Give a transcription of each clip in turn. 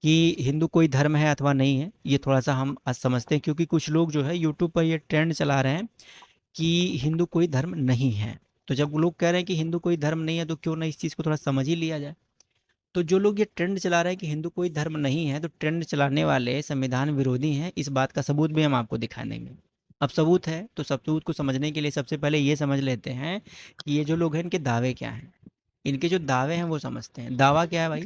कि हिंदू कोई धर्म है अथवा नहीं है, ये थोड़ा-सा हम आज समझते हैं, क्योंकि कुछ लोग जो है यूट्यूब पर ये ट्रेंड चला रहे हैं कि हिंदू कोई धर्म नहीं है। तो जब वो लोग कह रहे हैं कि हिंदू कोई धर्म नहीं है, तो क्यों ना इस चीज़ को थोड़ा समझ ही लिया जाए। तो जो लोग ये ट्रेंड चला रहे हैं कि हिंदू कोई धर्म नहीं है, तो ट्रेंड चलाने वाले संविधान विरोधी हैं, इस बात का सबूत भी हम आपको दिखा देंगे। अब सबूत है, तो सबूत को समझने के लिए सबसे पहले ये समझ लेते हैं कि ये जो लोग हैं इनके दावे क्या हैं। इनके जो दावे हैं वो समझते हैं। दावा क्या है भाई?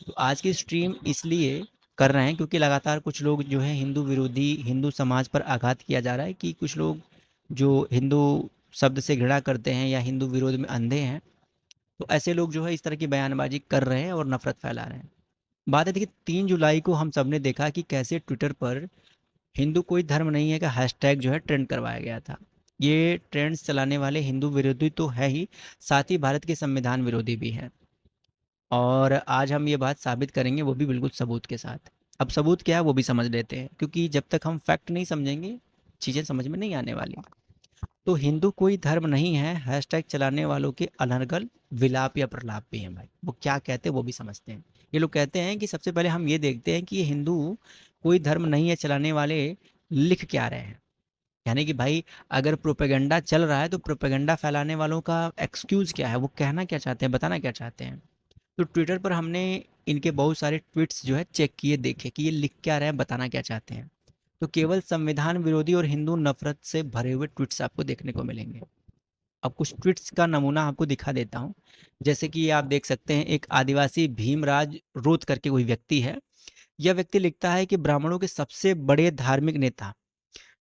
तो आज की स्ट्रीम इसलिए कर रहे हैं क्योंकि लगातार कुछ लोग जो है हिंदू विरोधी, हिंदू समाज पर आघात किया जा रहा है कि कुछ लोग जो हिंदू शब्द से घृणा करते हैं या हिंदू विरोध में अंधे हैं, तो ऐसे लोग जो है इस तरह की बयानबाजी कर रहे हैं और नफरत फैला रहे हैं। बात है, देखिए 3 जुलाई को हम सबने देखा कि कैसे ट्विटर पर हिंदू कोई धर्म नहीं है का हैशटैग जो है ट्रेंड करवाया गया था। ये ट्रेंड्स चलाने वाले हिंदू विरोधी तो है ही, साथ ही भारत के संविधान विरोधी भी हैं। और आज हम ये बात साबित करेंगे, वो भी बिल्कुल सबूत के साथ। अब सबूत क्या है वो भी समझ लेते हैं, क्योंकि जब तक हम फैक्ट नहीं समझेंगे चीज़ें समझ में नहीं आने वाली। तो हिंदू कोई धर्म नहीं है हैशटैग चलाने वालों के अनर्गल विलाप या प्रलाप भी हैं भाई। वो क्या कहते हैं वो भी समझते हैं। ये लोग कहते हैं कि सबसे पहले हम ये देखते हैं कि ये हिंदू कोई धर्म नहीं है चलाने वाले लिख क्या रहे हैं। यानी कि भाई, अगर प्रोपेगेंडा चल रहा है तो प्रोपेगेंडा फैलाने वालों का एक्सक्यूज़ क्या है, वो कहना क्या चाहते हैं, बताना क्या चाहते हैं। तो ट्विटर पर हमने इनके बहुत सारे ट्वीट्स जो है चेक किए, देखे कि ये लिख क्या रहे हैं, बताना क्या चाहते हैं। तो केवल संविधान विरोधी और हिंदू नफरत से भरे हुए ट्वीट्स आपको देखने को मिलेंगे। अब कुछ ट्वीट्स का नमूना आपको दिखा देता हूँ। जैसे कि आप देख सकते हैं, एक आदिवासी भीमराज रोत करके कोई व्यक्ति है। यह व्यक्ति लिखता है कि ब्राह्मणों के सबसे बड़े धार्मिक नेता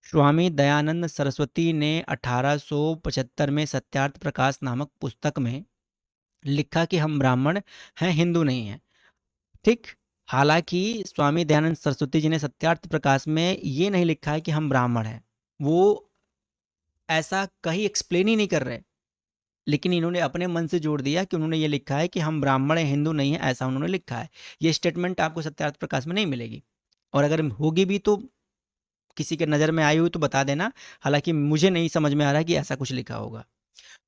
स्वामी दयानंद सरस्वती ने 1875 में सत्यार्थ प्रकाश नामक पुस्तक में लिखा कि हम ब्राह्मण हैं, हिंदू नहीं हैं। ठीक। हालांकि स्वामी दयानंद सरस्वती जी ने सत्यार्थ प्रकाश में ये नहीं लिखा है कि हम ब्राह्मण हैं। वो ऐसा कहीं एक्सप्लेन ही नहीं कर रहे, लेकिन इन्होंने अपने मन से जोड़ दिया कि उन्होंने ये लिखा है कि हम ब्राह्मण हैं, हिंदू नहीं है, ऐसा उन्होंने लिखा है। ये स्टेटमेंट आपको सत्यार्थ प्रकाश में नहीं मिलेगी, और अगर होगी भी तो किसी के नज़र में आई हुई तो बता देना। हालांकि मुझे नहीं समझ में आ रहा है कि ऐसा कुछ लिखा होगा।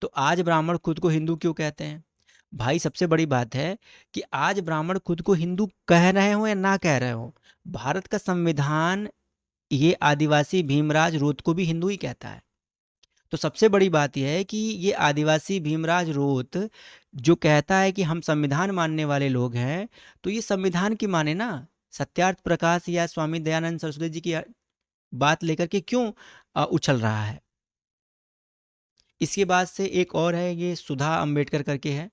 तो आज ब्राह्मण खुद को हिंदू क्यों कहते हैं? भाई सबसे बड़ी बात है कि आज ब्राह्मण खुद को हिंदू कह रहे हो या ना कह रहे हो, भारत का संविधान ये आदिवासी भीमराज रोत को भी हिंदू ही कहता है। तो सबसे बड़ी बात यह है कि ये आदिवासी भीमराज रोत जो कहता है कि हम संविधान मानने वाले लोग हैं, तो ये संविधान की माने ना। सत्यार्थ प्रकाश या स्वामी दयानंद सरस्वती जी की बात लेकर के क्यों उछल रहा है। इसके बाद से एक और है, ये सुधा अंबेडकर करके है।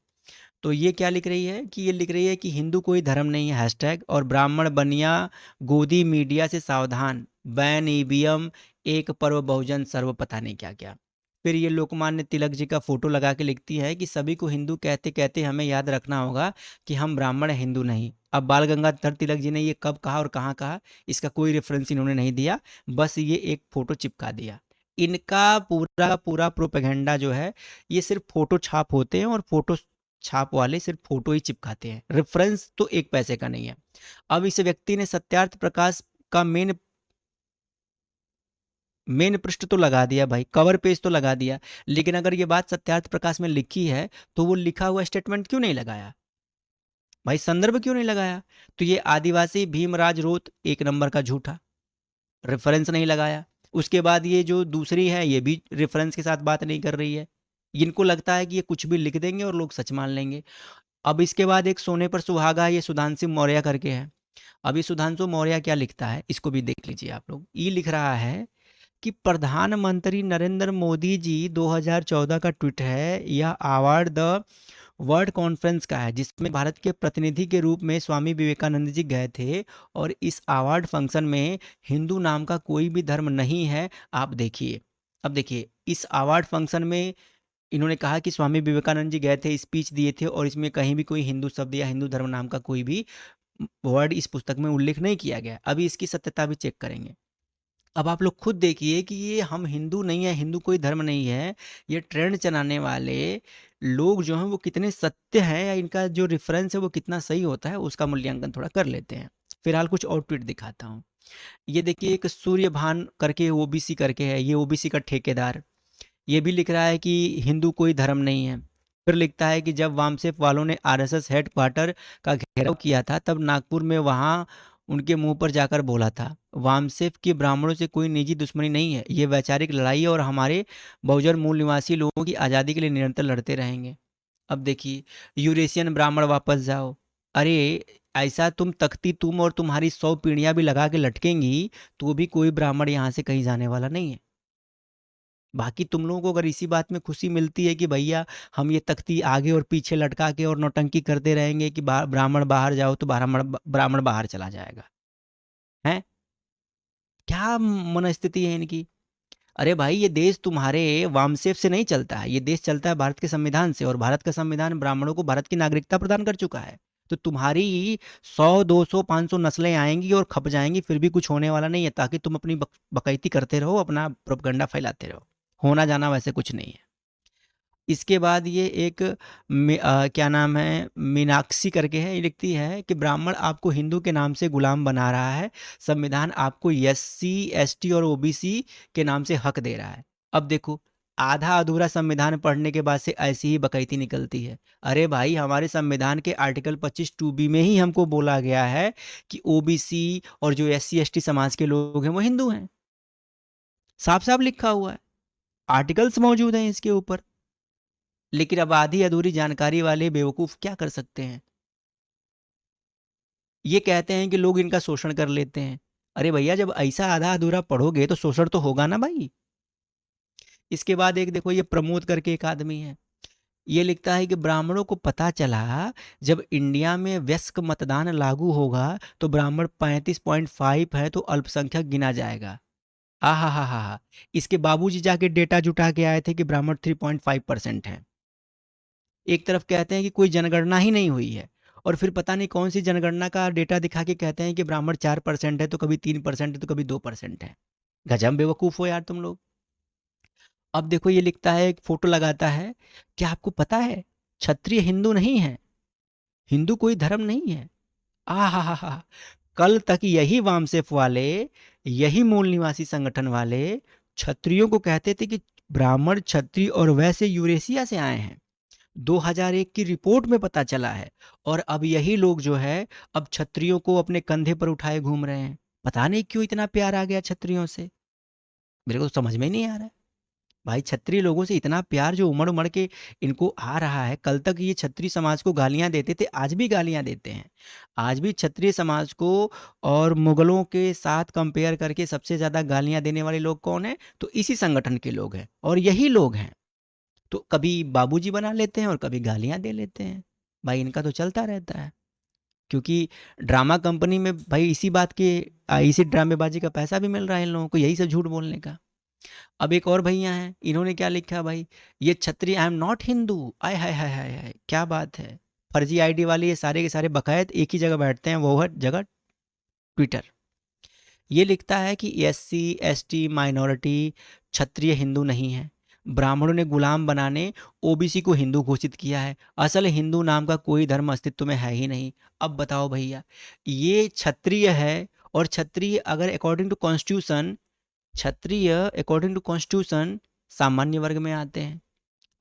तो ये क्या लिख रही है कि ये लिख रही है कि हिंदू कोई धर्म नहीं है हैशटैग, और ब्राह्मण बनिया गोदी मीडिया से सावधान, बैन ईवीएम, एक पर्व बहुजन सर्व, पता नहीं क्या क्या। फिर ये लोकमान्य तिलक जी का फोटो लगा के लिखती है कि सभी को हिंदू कहते कहते हमें याद रखना होगा कि हम ब्राह्मण हैं, हिंदू नहीं। अब बाल गंगाधर तिलक जी ने ये कब कहा और कहाँ कहा, इसका कोई रेफरेंस इन्होंने नहीं दिया, बस ये एक फोटो चिपका दिया। इनका पूरा पूरा प्रोपेगेंडा जो है, ये सिर्फ फोटो छाप होते हैं, और फोटो छाप वाले सिर्फ फोटो ही चिपकाते हैं, रेफरेंस तो एक पैसे का नहीं है। अब इस व्यक्ति ने सत्यार्थ प्रकाश का मेन पृष्ठ तो लगा दिया भाई, कवर पेज तो लगा दिया, लेकिन अगर ये बात सत्यार्थ प्रकाश में लिखी है तो वो लिखा हुआ स्टेटमेंट क्यों नहीं लगाया भाई, संदर्भ क्यों नहीं लगाया? तो ये आदिवासी भीमराज रोत एक नंबर का झूठा, रेफरेंस नहीं लगाया। उसके बाद ये जो दूसरी है, ये भी रेफरेंस के साथ बात नहीं कर रही है। इनको लगता है कि ये कुछ भी लिख देंगे और लोग सच मान लेंगे। अब इसके बाद एक सोने पर सुहागा, ये सुधांशु मौर्य करके है। अभी सुधांशु मौर्य क्या लिखता है, इसको भी देख लीजिए आप लोग। ये लिख रहा है कि प्रधानमंत्री नरेंद्र मोदी जी 2014 का ट्वीट है, यह अवार्ड द वर्ल्ड कॉन्फ्रेंस का है, जिसमें भारत के प्रतिनिधि के रूप में स्वामी विवेकानंद जी गए थे, और इस अवार्ड फंक्शन में हिंदू नाम का कोई भी धर्म नहीं है। आप देखिए, अब देखिए इस अवार्ड फंक्शन में इन्होंने कहा कि स्वामी विवेकानंद जी गए थे, स्पीच दिए थे, और इसमें कहीं भी कोई हिंदू शब्द या हिंदू धर्म नाम का कोई भी वर्ड इस पुस्तक में उल्लेख नहीं किया गया। अभी इसकी सत्यता भी चेक करेंगे। अब आप लोग खुद देखिए कि ये हम हिंदू नहीं है, हिंदू कोई धर्म नहीं है, ये ट्रेंड चलाने वाले लोग जो हैं वो कितने सत्य हैं, या इनका जो रेफरेंस है वो कितना सही होता है, उसका मूल्यांकन थोड़ा कर लेते हैं। फिलहाल कुछ और ट्वीट दिखाता हूँ। ये देखिए, एक सूर्यभान करके ओबीसी करके है, ये ओबीसी का ठेकेदार, ये भी लिख रहा है कि हिंदू कोई धर्म नहीं है। फिर लिखता है कि जब वामसेफ वालों ने आरएसएस हेडक्वार्टर का घेराव किया था तब नागपुर में वहां उनके मुंह पर जाकर बोला था, वामसेफ की ब्राह्मणों से कोई निजी दुश्मनी नहीं है, ये वैचारिक लड़ाई है और हमारे बहुजन मूल निवासी लोगों की आज़ादी के लिए निरंतर लड़ते रहेंगे। अब देखिए, यूरेशियन ब्राह्मण वापस जाओ। अरे, ऐसा तुम और तुम्हारी 100 पीढ़ियां भी लगा के लटकेंगी तो भी कोई ब्राह्मण यहाँ से कहीं जाने वाला नहीं है। बाकी तुम लोगों को अगर इसी बात में खुशी मिलती है कि भैया हम ये तख्ती आगे और पीछे लटका के और नौटंकी करते रहेंगे कि ब्राह्मण बाहर जाओ तो ब्राह्मण ब्राह्मण बाहर चला जाएगा, है क्या मनस्थिति है इनकी। अरे भाई, ये देश तुम्हारे वामसेफ से नहीं चलता है, ये देश चलता है भारत के संविधान से, और भारत का संविधान ब्राह्मणों को भारत की नागरिकता प्रदान कर चुका है। तो तुम्हारी 100 200 500 नस्लें आएंगी और खप जाएंगी, फिर भी कुछ होने वाला नहीं है, ताकि तुम अपनी बकैती करते रहो, अपना प्रोपगंडा फैलाते रहो। होना जाना वैसे कुछ नहीं है। इसके बाद ये एक क्या नाम है, मीनाक्षी करके है, ये लिखती है कि ब्राह्मण आपको हिंदू के नाम से गुलाम बना रहा है, संविधान आपको एससी एसटी और ओबीसी के नाम से हक दे रहा है। अब देखो, आधा अधूरा संविधान पढ़ने के बाद से ऐसी ही बकैती निकलती है। अरे भाई, हमारे संविधान के आर्टिकल 25 2B में ही हमको बोला गया है कि ओबीसी और जो एससी एसटी समाज के लोग हैं वो हिंदू हैं, साफ साफ लिखा हुआ है, आर्टिकल्स मौजूद हैं इसके ऊपर। लेकिन अब आधी अधूरी जानकारी वाले बेवकूफ क्या कर सकते हैं, ये कहते हैं कि लोग इनका शोषण कर लेते हैं। अरे भैया, जब ऐसा आधा अधूरा पढ़ोगे तो शोषण तो होगा ना भाई। इसके बाद एक देखो, ये प्रमोद करके एक आदमी है, ये लिखता है कि ब्राह्मणों को पता चला जब इंडिया में वयस्क मतदान लागू होगा तो ब्राह्मण 35.5 है तो अल्पसंख्यक गिना जाएगा। आहा हा हा हा। इसके बाबूजी जाके डेटा जुटा के आए थे कि ब्राह्मण 3.5% है। एक तरफ कहते हैं कि कोई जनगणना ही नहीं हुई है, और फिर पता नहीं कौन सी जनगणना का डेटा दिखा के कहते हैं कि ब्राह्मण 4% है, तो कभी 3% है, तो कभी 2% है। गजब बेवकूफ़ हो यार तुम लोग। अब देखो, ये लिखता है, एक फोटो लगाता है, क्या आपको पता है क्षत्रिय हिंदू नहीं है, हिंदू कोई धर्म नहीं है। आ हा हा हा। कल तक यही वामसेफ वाले, यही मूल निवासी संगठन वाले क्षत्रियों को कहते थे कि ब्राह्मण क्षत्रिय और वैसे यूरेशिया से आए हैं, 2001 की रिपोर्ट में पता चला है। और अब यही लोग जो है, अब क्षत्रियों को अपने कंधे पर उठाए घूम रहे हैं। पता नहीं क्यों इतना प्यार आ गया क्षत्रियों से, मेरे को तो समझ में ही नहीं आ रहा है। भाई, क्षत्रिय लोगों से इतना प्यार जो उमड़ उमड़ के इनको आ रहा है, कल तक ये क्षत्रिय समाज को गालियां देते थे, आज भी गालियां देते हैं। आज भी क्षत्रिय समाज को और मुगलों के साथ कंपेयर करके सबसे ज़्यादा गालियां देने वाले लोग कौन हैं, तो इसी संगठन के लोग हैं, और यही लोग हैं। तो कभी बाबूजी बना लेते हैं और कभी गालियां दे लेते हैं। भाई, इनका तो चलता रहता है, क्योंकि ड्रामा कंपनी में भाई इसी बात के इसी ड्रामेबाजी का पैसा भी मिल रहा है इन लोगों को, यही सब झूठ बोलने का। अब एक और भैया हैं, इन्होंने क्या लिखा भाई, ये छत्री आई एम नॉट हिंदू, आय हाय हाय हाय हाय, क्या बात है। फर्जी आईडी वाले ये सारे के सारे बकायद एक ही जगह बैठते हैं, वो है जगह ट्विटर। ये लिखता है कि एससी एसटी माइनॉरिटी क्षत्रिय हिंदू नहीं है, ब्राह्मणों ने गुलाम बनाने ओबीसी को हिंदू घोषित किया है, असल हिंदू नाम का कोई धर्म अस्तित्व में है ही नहीं। अब बताओ भैया, ये क्षत्रिय है, और क्षत्रिय अगर अकॉर्डिंग टू कॉन्स्टिट्यूशन, क्षत्रिय अकॉर्डिंग टू कॉन्स्टिट्यूशन सामान्य वर्ग में आते हैं।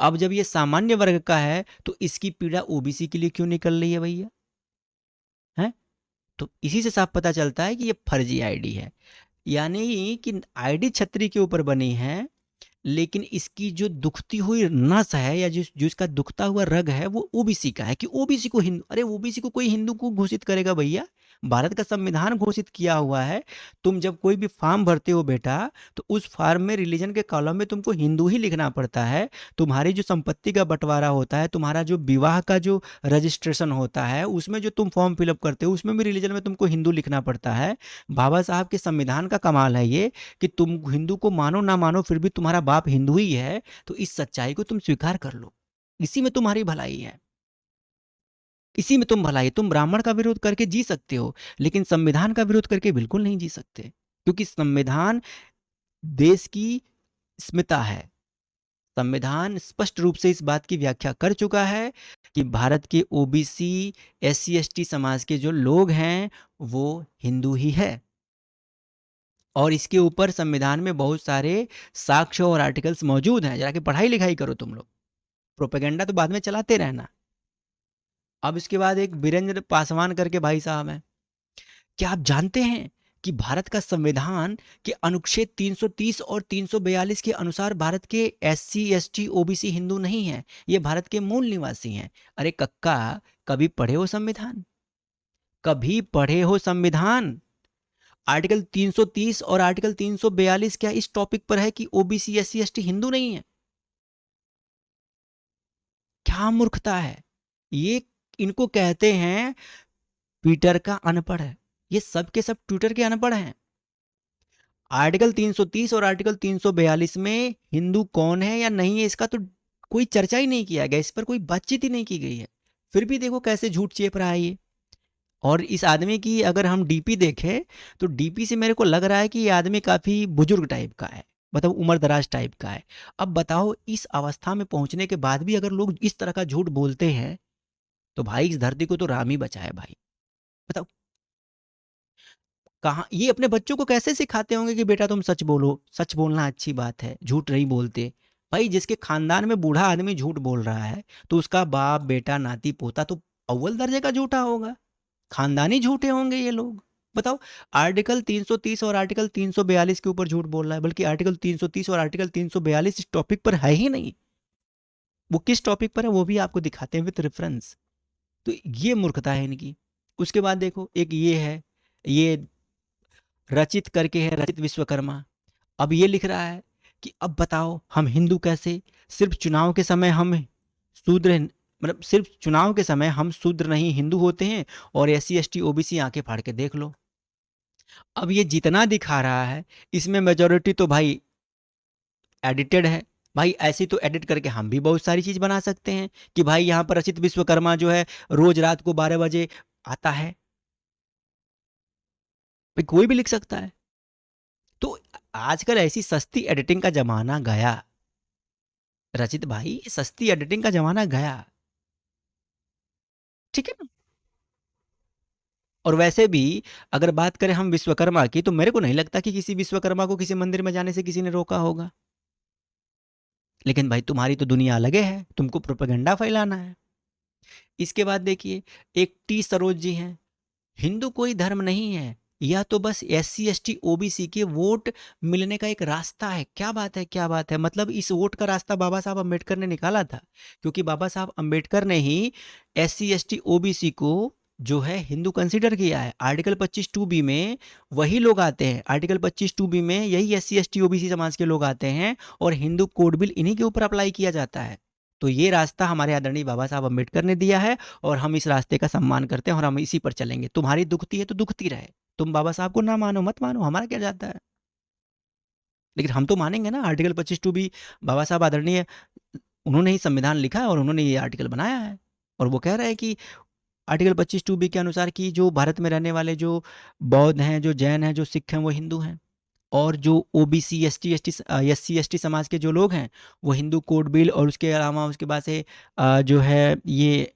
अब जब ये सामान्य वर्ग का है तो इसकी पीड़ा ओबीसी के लिए क्यों निकल रही है भैया, है। तो इसी से साफ पता चलता है कि ये फर्जी आईडी है, यानी कि आईडी छतरी के ऊपर बनी है, लेकिन इसकी जो दुखती हुई नस है या जो इसका दुखता हुआ रग है वो ओबीसी का है, कि ओबीसी को हिंदू, अरे ओबीसी को कोई हिंदू को घोषित करेगा भैया, भारत का संविधान घोषित किया हुआ है। तुम जब कोई भी फॉर्म भरते हो बेटा, तो उस फॉर्म में रिलीजन के कॉलम में तुमको हिंदू ही लिखना पड़ता है। तुम्हारी जो संपत्ति का बंटवारा होता है, तुम्हारा जो विवाह का जो रजिस्ट्रेशन होता है, उसमें जो तुम फॉर्म फिलअप करते हो उसमें भी रिलीजन में तुमको हिंदू लिखना पड़ता है। बाबा साहब के संविधान का कमाल है ये, कि तुम हिंदू को मानो ना मानो फिर भी तुम्हारा बाप हिंदू ही है, तो इस सच्चाई को तुम स्वीकार कर लो, इसी में तुम्हारी भलाई है, इसी में तुम भलाई। तुम ब्राह्मण का विरोध करके जी सकते हो, लेकिन संविधान का विरोध करके बिल्कुल नहीं जी सकते, क्योंकि संविधान देश की स्मिता है। संविधान स्पष्ट रूप से इस बात की व्याख्या कर चुका है कि भारत के ओबीसी एससी एसटी समाज के जो लोग हैं वो हिंदू ही है, और इसके ऊपर संविधान में बहुत सारे साक्ष्य और आर्टिकल्स मौजूद हैं। जरा कि पढ़ाई लिखाई करो तुम लोग। प्रोपेगेंडा तो बाद में चलाते रहना। अब इसके बाद एक वीरेंद्र पासवान करके भाई साहब हैं, क्या आप जानते हैं कि भारत का संविधान के अनुच्छेद 330 और 342 के अनुसार भारत के एससी एसटी ओबीसी हिंदू नहीं है, ये भारत के मूल निवासी हैं। अरे कक्का, कभी पढ़े हो संविधान? कभी पढ़े हो संविधान? आर्टिकल 330 और आर्टिकल 342 क्या इस टॉपिक पर है कि ओबीसी एससी एसटी हिंदू नहीं है? क्या मूर्खता है ये! इनको कहते हैं ट्विटर का अनपढ़ है। ये सब के सब ट्विटर के अनपढ़ हैं। आर्टिकल 330 और आर्टिकल 342 में हिंदू कौन है या नहीं है इसका तो कोई चर्चा ही नहीं किया गया, इस पर कोई बातचीत ही नहीं की गई है। फिर भी देखो कैसे झूठ चेप रहा है ये। और इस आदमी की अगर हम डीपी देखें तो डीपी से मेरे को लग रहा है कि ये आदमी काफी बुजुर्ग टाइप का है, मतलब उम्र दराज टाइप का है। अब बताओ, इस अवस्था में पहुंचने के बाद भी अगर लोग इस तरह का झूठ बोलते हैं तो भाई इस धरती को तो राम ही बचाए भाई। बताओ कहाँ ये अपने बच्चों को कैसे सिखाते होंगे कि बेटा तुम सच बोलो, सच बोलना अच्छी बात है, झूठ नहीं बोलते। भाई जिसके खानदान में बूढ़ा आदमी झूठ बोल रहा है तो उसका बाप बेटा नाती पोता तो अव्वल दर्जे का झूठा होगा, खानदानी झूठे होंगे ये लोग। बताओ, आर्टिकल 330 और आर्टिकल 342 के ऊपर झूठ बोल रहा है, बल्कि आर्टिकल 330 और आर्टिकल 342 इस टॉपिक पर है ही नहीं। वो किस टॉपिक पर है वो भी आपको दिखाते हैं विथ रेफरेंस। तो ये मूर्खता है इनकी। उसके बाद देखो एक ये है, ये रचित करके है, रचित विश्वकर्मा। अब ये लिख रहा है कि अब बताओ हम हिंदू कैसे, सिर्फ चुनाव के समय हम शूद्र, मतलब सिर्फ चुनाव के समय हम शूद्र नहीं हिंदू होते हैं, और एससी एसटी ओबीसी आंखें फाड़ के देख लो। अब ये जितना दिखा रहा है इसमें मेजोरिटी तो भाई एडिटेड है। भाई ऐसी तो एडिट करके हम भी बहुत सारी चीज बना सकते हैं कि भाई यहाँ पर रचित विश्वकर्मा जो है रोज रात को 12 बजे आता है, भाई कोई भी लिख सकता है। तो आजकल ऐसी सस्ती एडिटिंग का जमाना गया रचित भाई, सस्ती एडिटिंग का जमाना गया, ठीक है ना। और वैसे भी अगर बात करें हम विश्वकर्मा की तो मेरे को नहीं लगता कि किसी विश्वकर्मा को किसी मंदिर में जाने से किसी ने रोका होगा। लेकिन भाई तुम्हारी तो दुनिया अलग है, तुमको प्रोपेगेंडा फैलाना है। इसके बाद देखिए एक टी सरोज जी हैं, हिंदू कोई धर्म नहीं है, यह तो बस एससी एसटी ओबीसी के वोट मिलने का एक रास्ता है। क्या बात है, क्या बात है! मतलब इस वोट का रास्ता बाबा साहब अम्बेडकर ने निकाला था, क्योंकि बाबा साहब अम्बेडकर ने ही एससी एसटी ओबीसी को जो है हिंदू कंसीडर किया है। आर्टिकल 25(2)(b) में वही लोग आते हैं, आर्टिकल 25(2)(b) में यही एससी एसटी ओबीसी समाज के लोग आते हैं और हिंदू कोड बिल इन्हीं के ऊपर अप्लाई किया जाता है। तो ये रास्ता हमारे आदरणीय बाबा साहब अम्बेडकर ने दिया है और हम इस रास्ते का सम्मान करते हैं और हम इसी पर चलेंगे। तुम्हारी दुखती है तो दुखती रहे, तुम बाबा साहब को ना मानो मत मानो, हमारा क्या जाता है। लेकिन हम तो मानेंगे ना, आर्टिकल 25(2)(b) बाबा साहब आदरणीय, उन्होंने ही संविधान लिखा है और उन्होंने ये आर्टिकल बनाया है। और वो कह रहे हैं कि आर्टिकल 25(2)(b) के अनुसार कि जो भारत में रहने वाले जो बौद्ध हैं, जो जैन हैं, जो सिख हैं, वो हिंदू हैं। और जो ओबीसी एससी एसटी समाज के जो लोग हैं वो हिंदू कोड बिल और उसके अलावा उसके बाद से जो है ये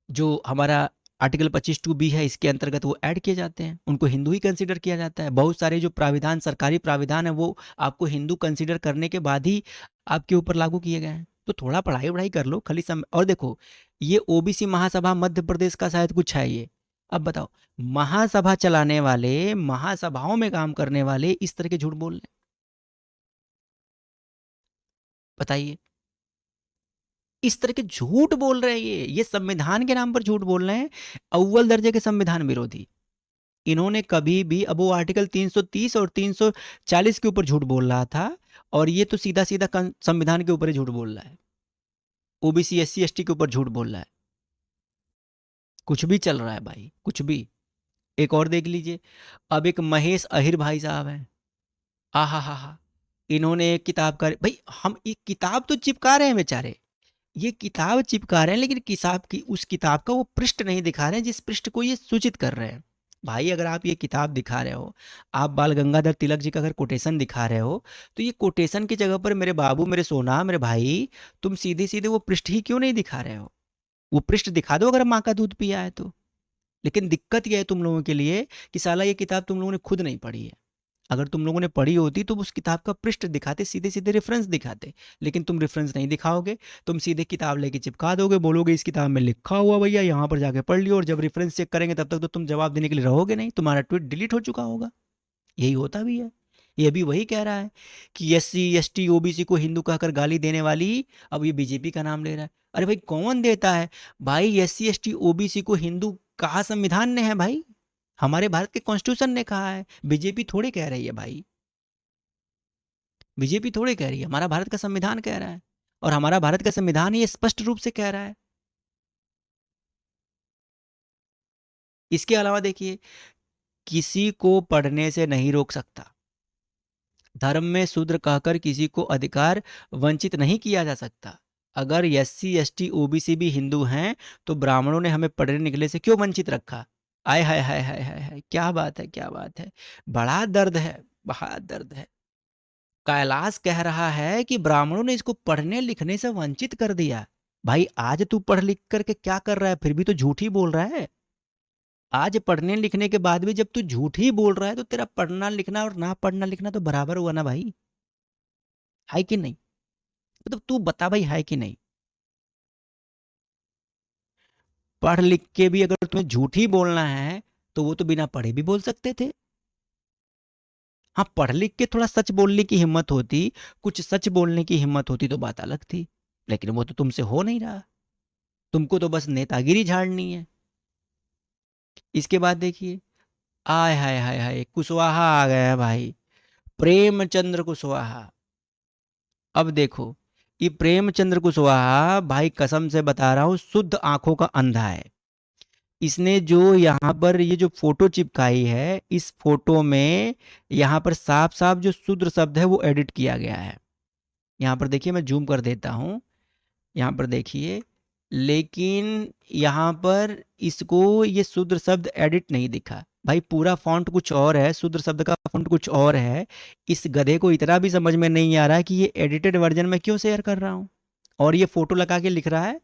जो हमारा आर्टिकल 25(2)(b) है इसके अंतर्गत वो ऐड किए जाते हैं, उनको हिंदू ही कंसीडर किया जाता है। बहुत सारे जो प्राविधान, सरकारी प्राविधान है वो आपको हिंदू कंसीडर करने के बाद ही आपके ऊपर लागू किए गए हैं। तो थोड़ा पढ़ाई वढ़ाई कर लो खाली और देखो ये ओबीसी महासभा मध्य प्रदेश का शायद कुछ है ये। अब बताओ, महासभा चलाने वाले, महासभाओं में काम करने वाले इस तरह के झूठ बोल रहे हैं, बताइए। इस तरह के झूठ बोल रहे हैं, ये संविधान के नाम पर झूठ बोल रहे हैं, अव्वल दर्जे के संविधान विरोधी। इन्होंने कभी भी, अब वो आर्टिकल 330 और 340 के ऊपर झूठ बोल रहा था और ये तो सीधा सीधा संविधान के ऊपर ही झूठ बोल रहा है, ओबीसी एससी एसटी के ऊपर झूठ बोल रहा है। कुछ भी चल रहा है भाई, कुछ भी। एक और देख लीजिए, अब एक महेश अहिर भाई साहब हैं, हा, इन्होंने एक किताब का, भाई हम एक किताब तो चिपका रहे हैं बेचारे, ये किताब चिपका रहे हैं लेकिन किताब की, उस किताब का वो पृष्ठ नहीं दिखा रहे हैं जिस पृष्ठ को ये सूचित कर रहे हैं। भाई अगर आप ये किताब दिखा रहे हो, आप बाल गंगाधर तिलक जी का अगर कोटेशन दिखा रहे हो, तो ये कोटेशन की जगह पर मेरे बाबू, मेरे सोना, मेरे भाई, तुम सीधे सीधे वो पृष्ठ ही क्यों नहीं दिखा रहे हो? वो पृष्ठ दिखा दो अगर माँ का दूध पिया है तो। लेकिन दिक्कत यह है तुम लोगों के लिए कि साला ये किताब तुम लोगों ने खुद नहीं पढ़ी है। अगर तुम लोगों ने पढ़ी होती तो उस किताब का पृष्ठ दिखाते, सीधे सीधे रेफरेंस दिखाते, लेकिन तुम रेफरेंस नहीं दिखाओगे, तुम सीधे किताब लेके चिपका दोगे, बोलोगे इस किताब में लिखा हुआ भैया, यहाँ पर जाके पढ़ लियो, और जब रेफरेंस चेक करेंगे तब तक तो तुम जवाब देने के लिए रहोगे नहीं, तुम्हारा ट्वीट डिलीट हो चुका होगा। यही होता भी है। ये भी वही कह रहा है कि SC ST OBC को हिंदू कहकर गाली देने वाली अब ये बीजेपी का नाम ले रहा है। अरे भाई कौन देता है भाई? SC ST OBC को हिंदू कहा संविधान ने है भाई, हमारे भारत के कॉन्स्टिट्यूशन ने कहा है, बीजेपी थोड़े कह रही है भाई, बीजेपी थोड़े कह रही है, हमारा भारत का संविधान कह रहा है, और हमारा भारत का संविधान ये स्पष्ट रूप से कह रहा है। इसके अलावा देखिए, किसी को पढ़ने से नहीं रोक सकता, धर्म में शूद्र कहकर किसी को अधिकार वंचित नहीं किया जा सकता। अगर SC ST OBC भी हिंदू हैं तो ब्राह्मणों ने हमें पढ़ने निकले से क्यों वंचित रखा? आय हाय हाय हाय हाय हाय, क्या बात है, क्या बात है, बड़ा दर्द है, बड़ा दर्द है। कैलाश कह रहा है कि ब्राह्मणों ने इसको पढ़ने लिखने से वंचित कर दिया। भाई आज तू पढ़ लिख करके क्या कर रहा है, फिर भी तो झूठ ही बोल रहा है। आज पढ़ने लिखने के बाद भी जब तू झूठ ही बोल रहा है तो तेरा पढ़ना लिखना और ना पढ़ना लिखना तो बराबर हुआ ना भाई, है कि नहीं? मतलब तू बता भाई, है कि नहीं? पढ़ लिख के भी अगर तुम्हें झूठ ही बोलना है तो वो तो बिना पढ़े भी बोल सकते थे। हाँ, पढ़ लिख के थोड़ा सच बोलने की हिम्मत होती, कुछ सच बोलने की हिम्मत होती तो बात अलग थी, लेकिन वो तो तुमसे हो नहीं रहा। तुमको तो बस नेतागिरी झाड़नी है। इसके बाद देखिए, आय हाय हाय हाय, कुशवाहा आ गया है भाई, प्रेमचंद्र कुशवाहा। अब देखो, ये प्रेमचंद्र कुशवाहा भाई कसम से बता रहा हूं शुद्ध आंखों का अंधा है। इसने जो यहाँ पर ये जो फोटो चिपकाई है, इस फोटो में यहाँ पर साफ साफ जो शूद्र शब्द है वो एडिट किया गया है। यहाँ पर देखिए, मैं जूम कर देता हूँ, यहाँ पर देखिए, लेकिन यहाँ पर इसको ये शूद्र शब्द एडिट नहीं दिखा भाई, पूरा फॉन्ट कुछ और है, शूद्र शब्द का फॉन्ट कुछ और है। इस गधे को इतना भी समझ में नहीं आ रहा है कि ये एडिटेड वर्जन में क्यों शेयर कर रहा हूँ, और ये फोटो लगा के लिख रहा है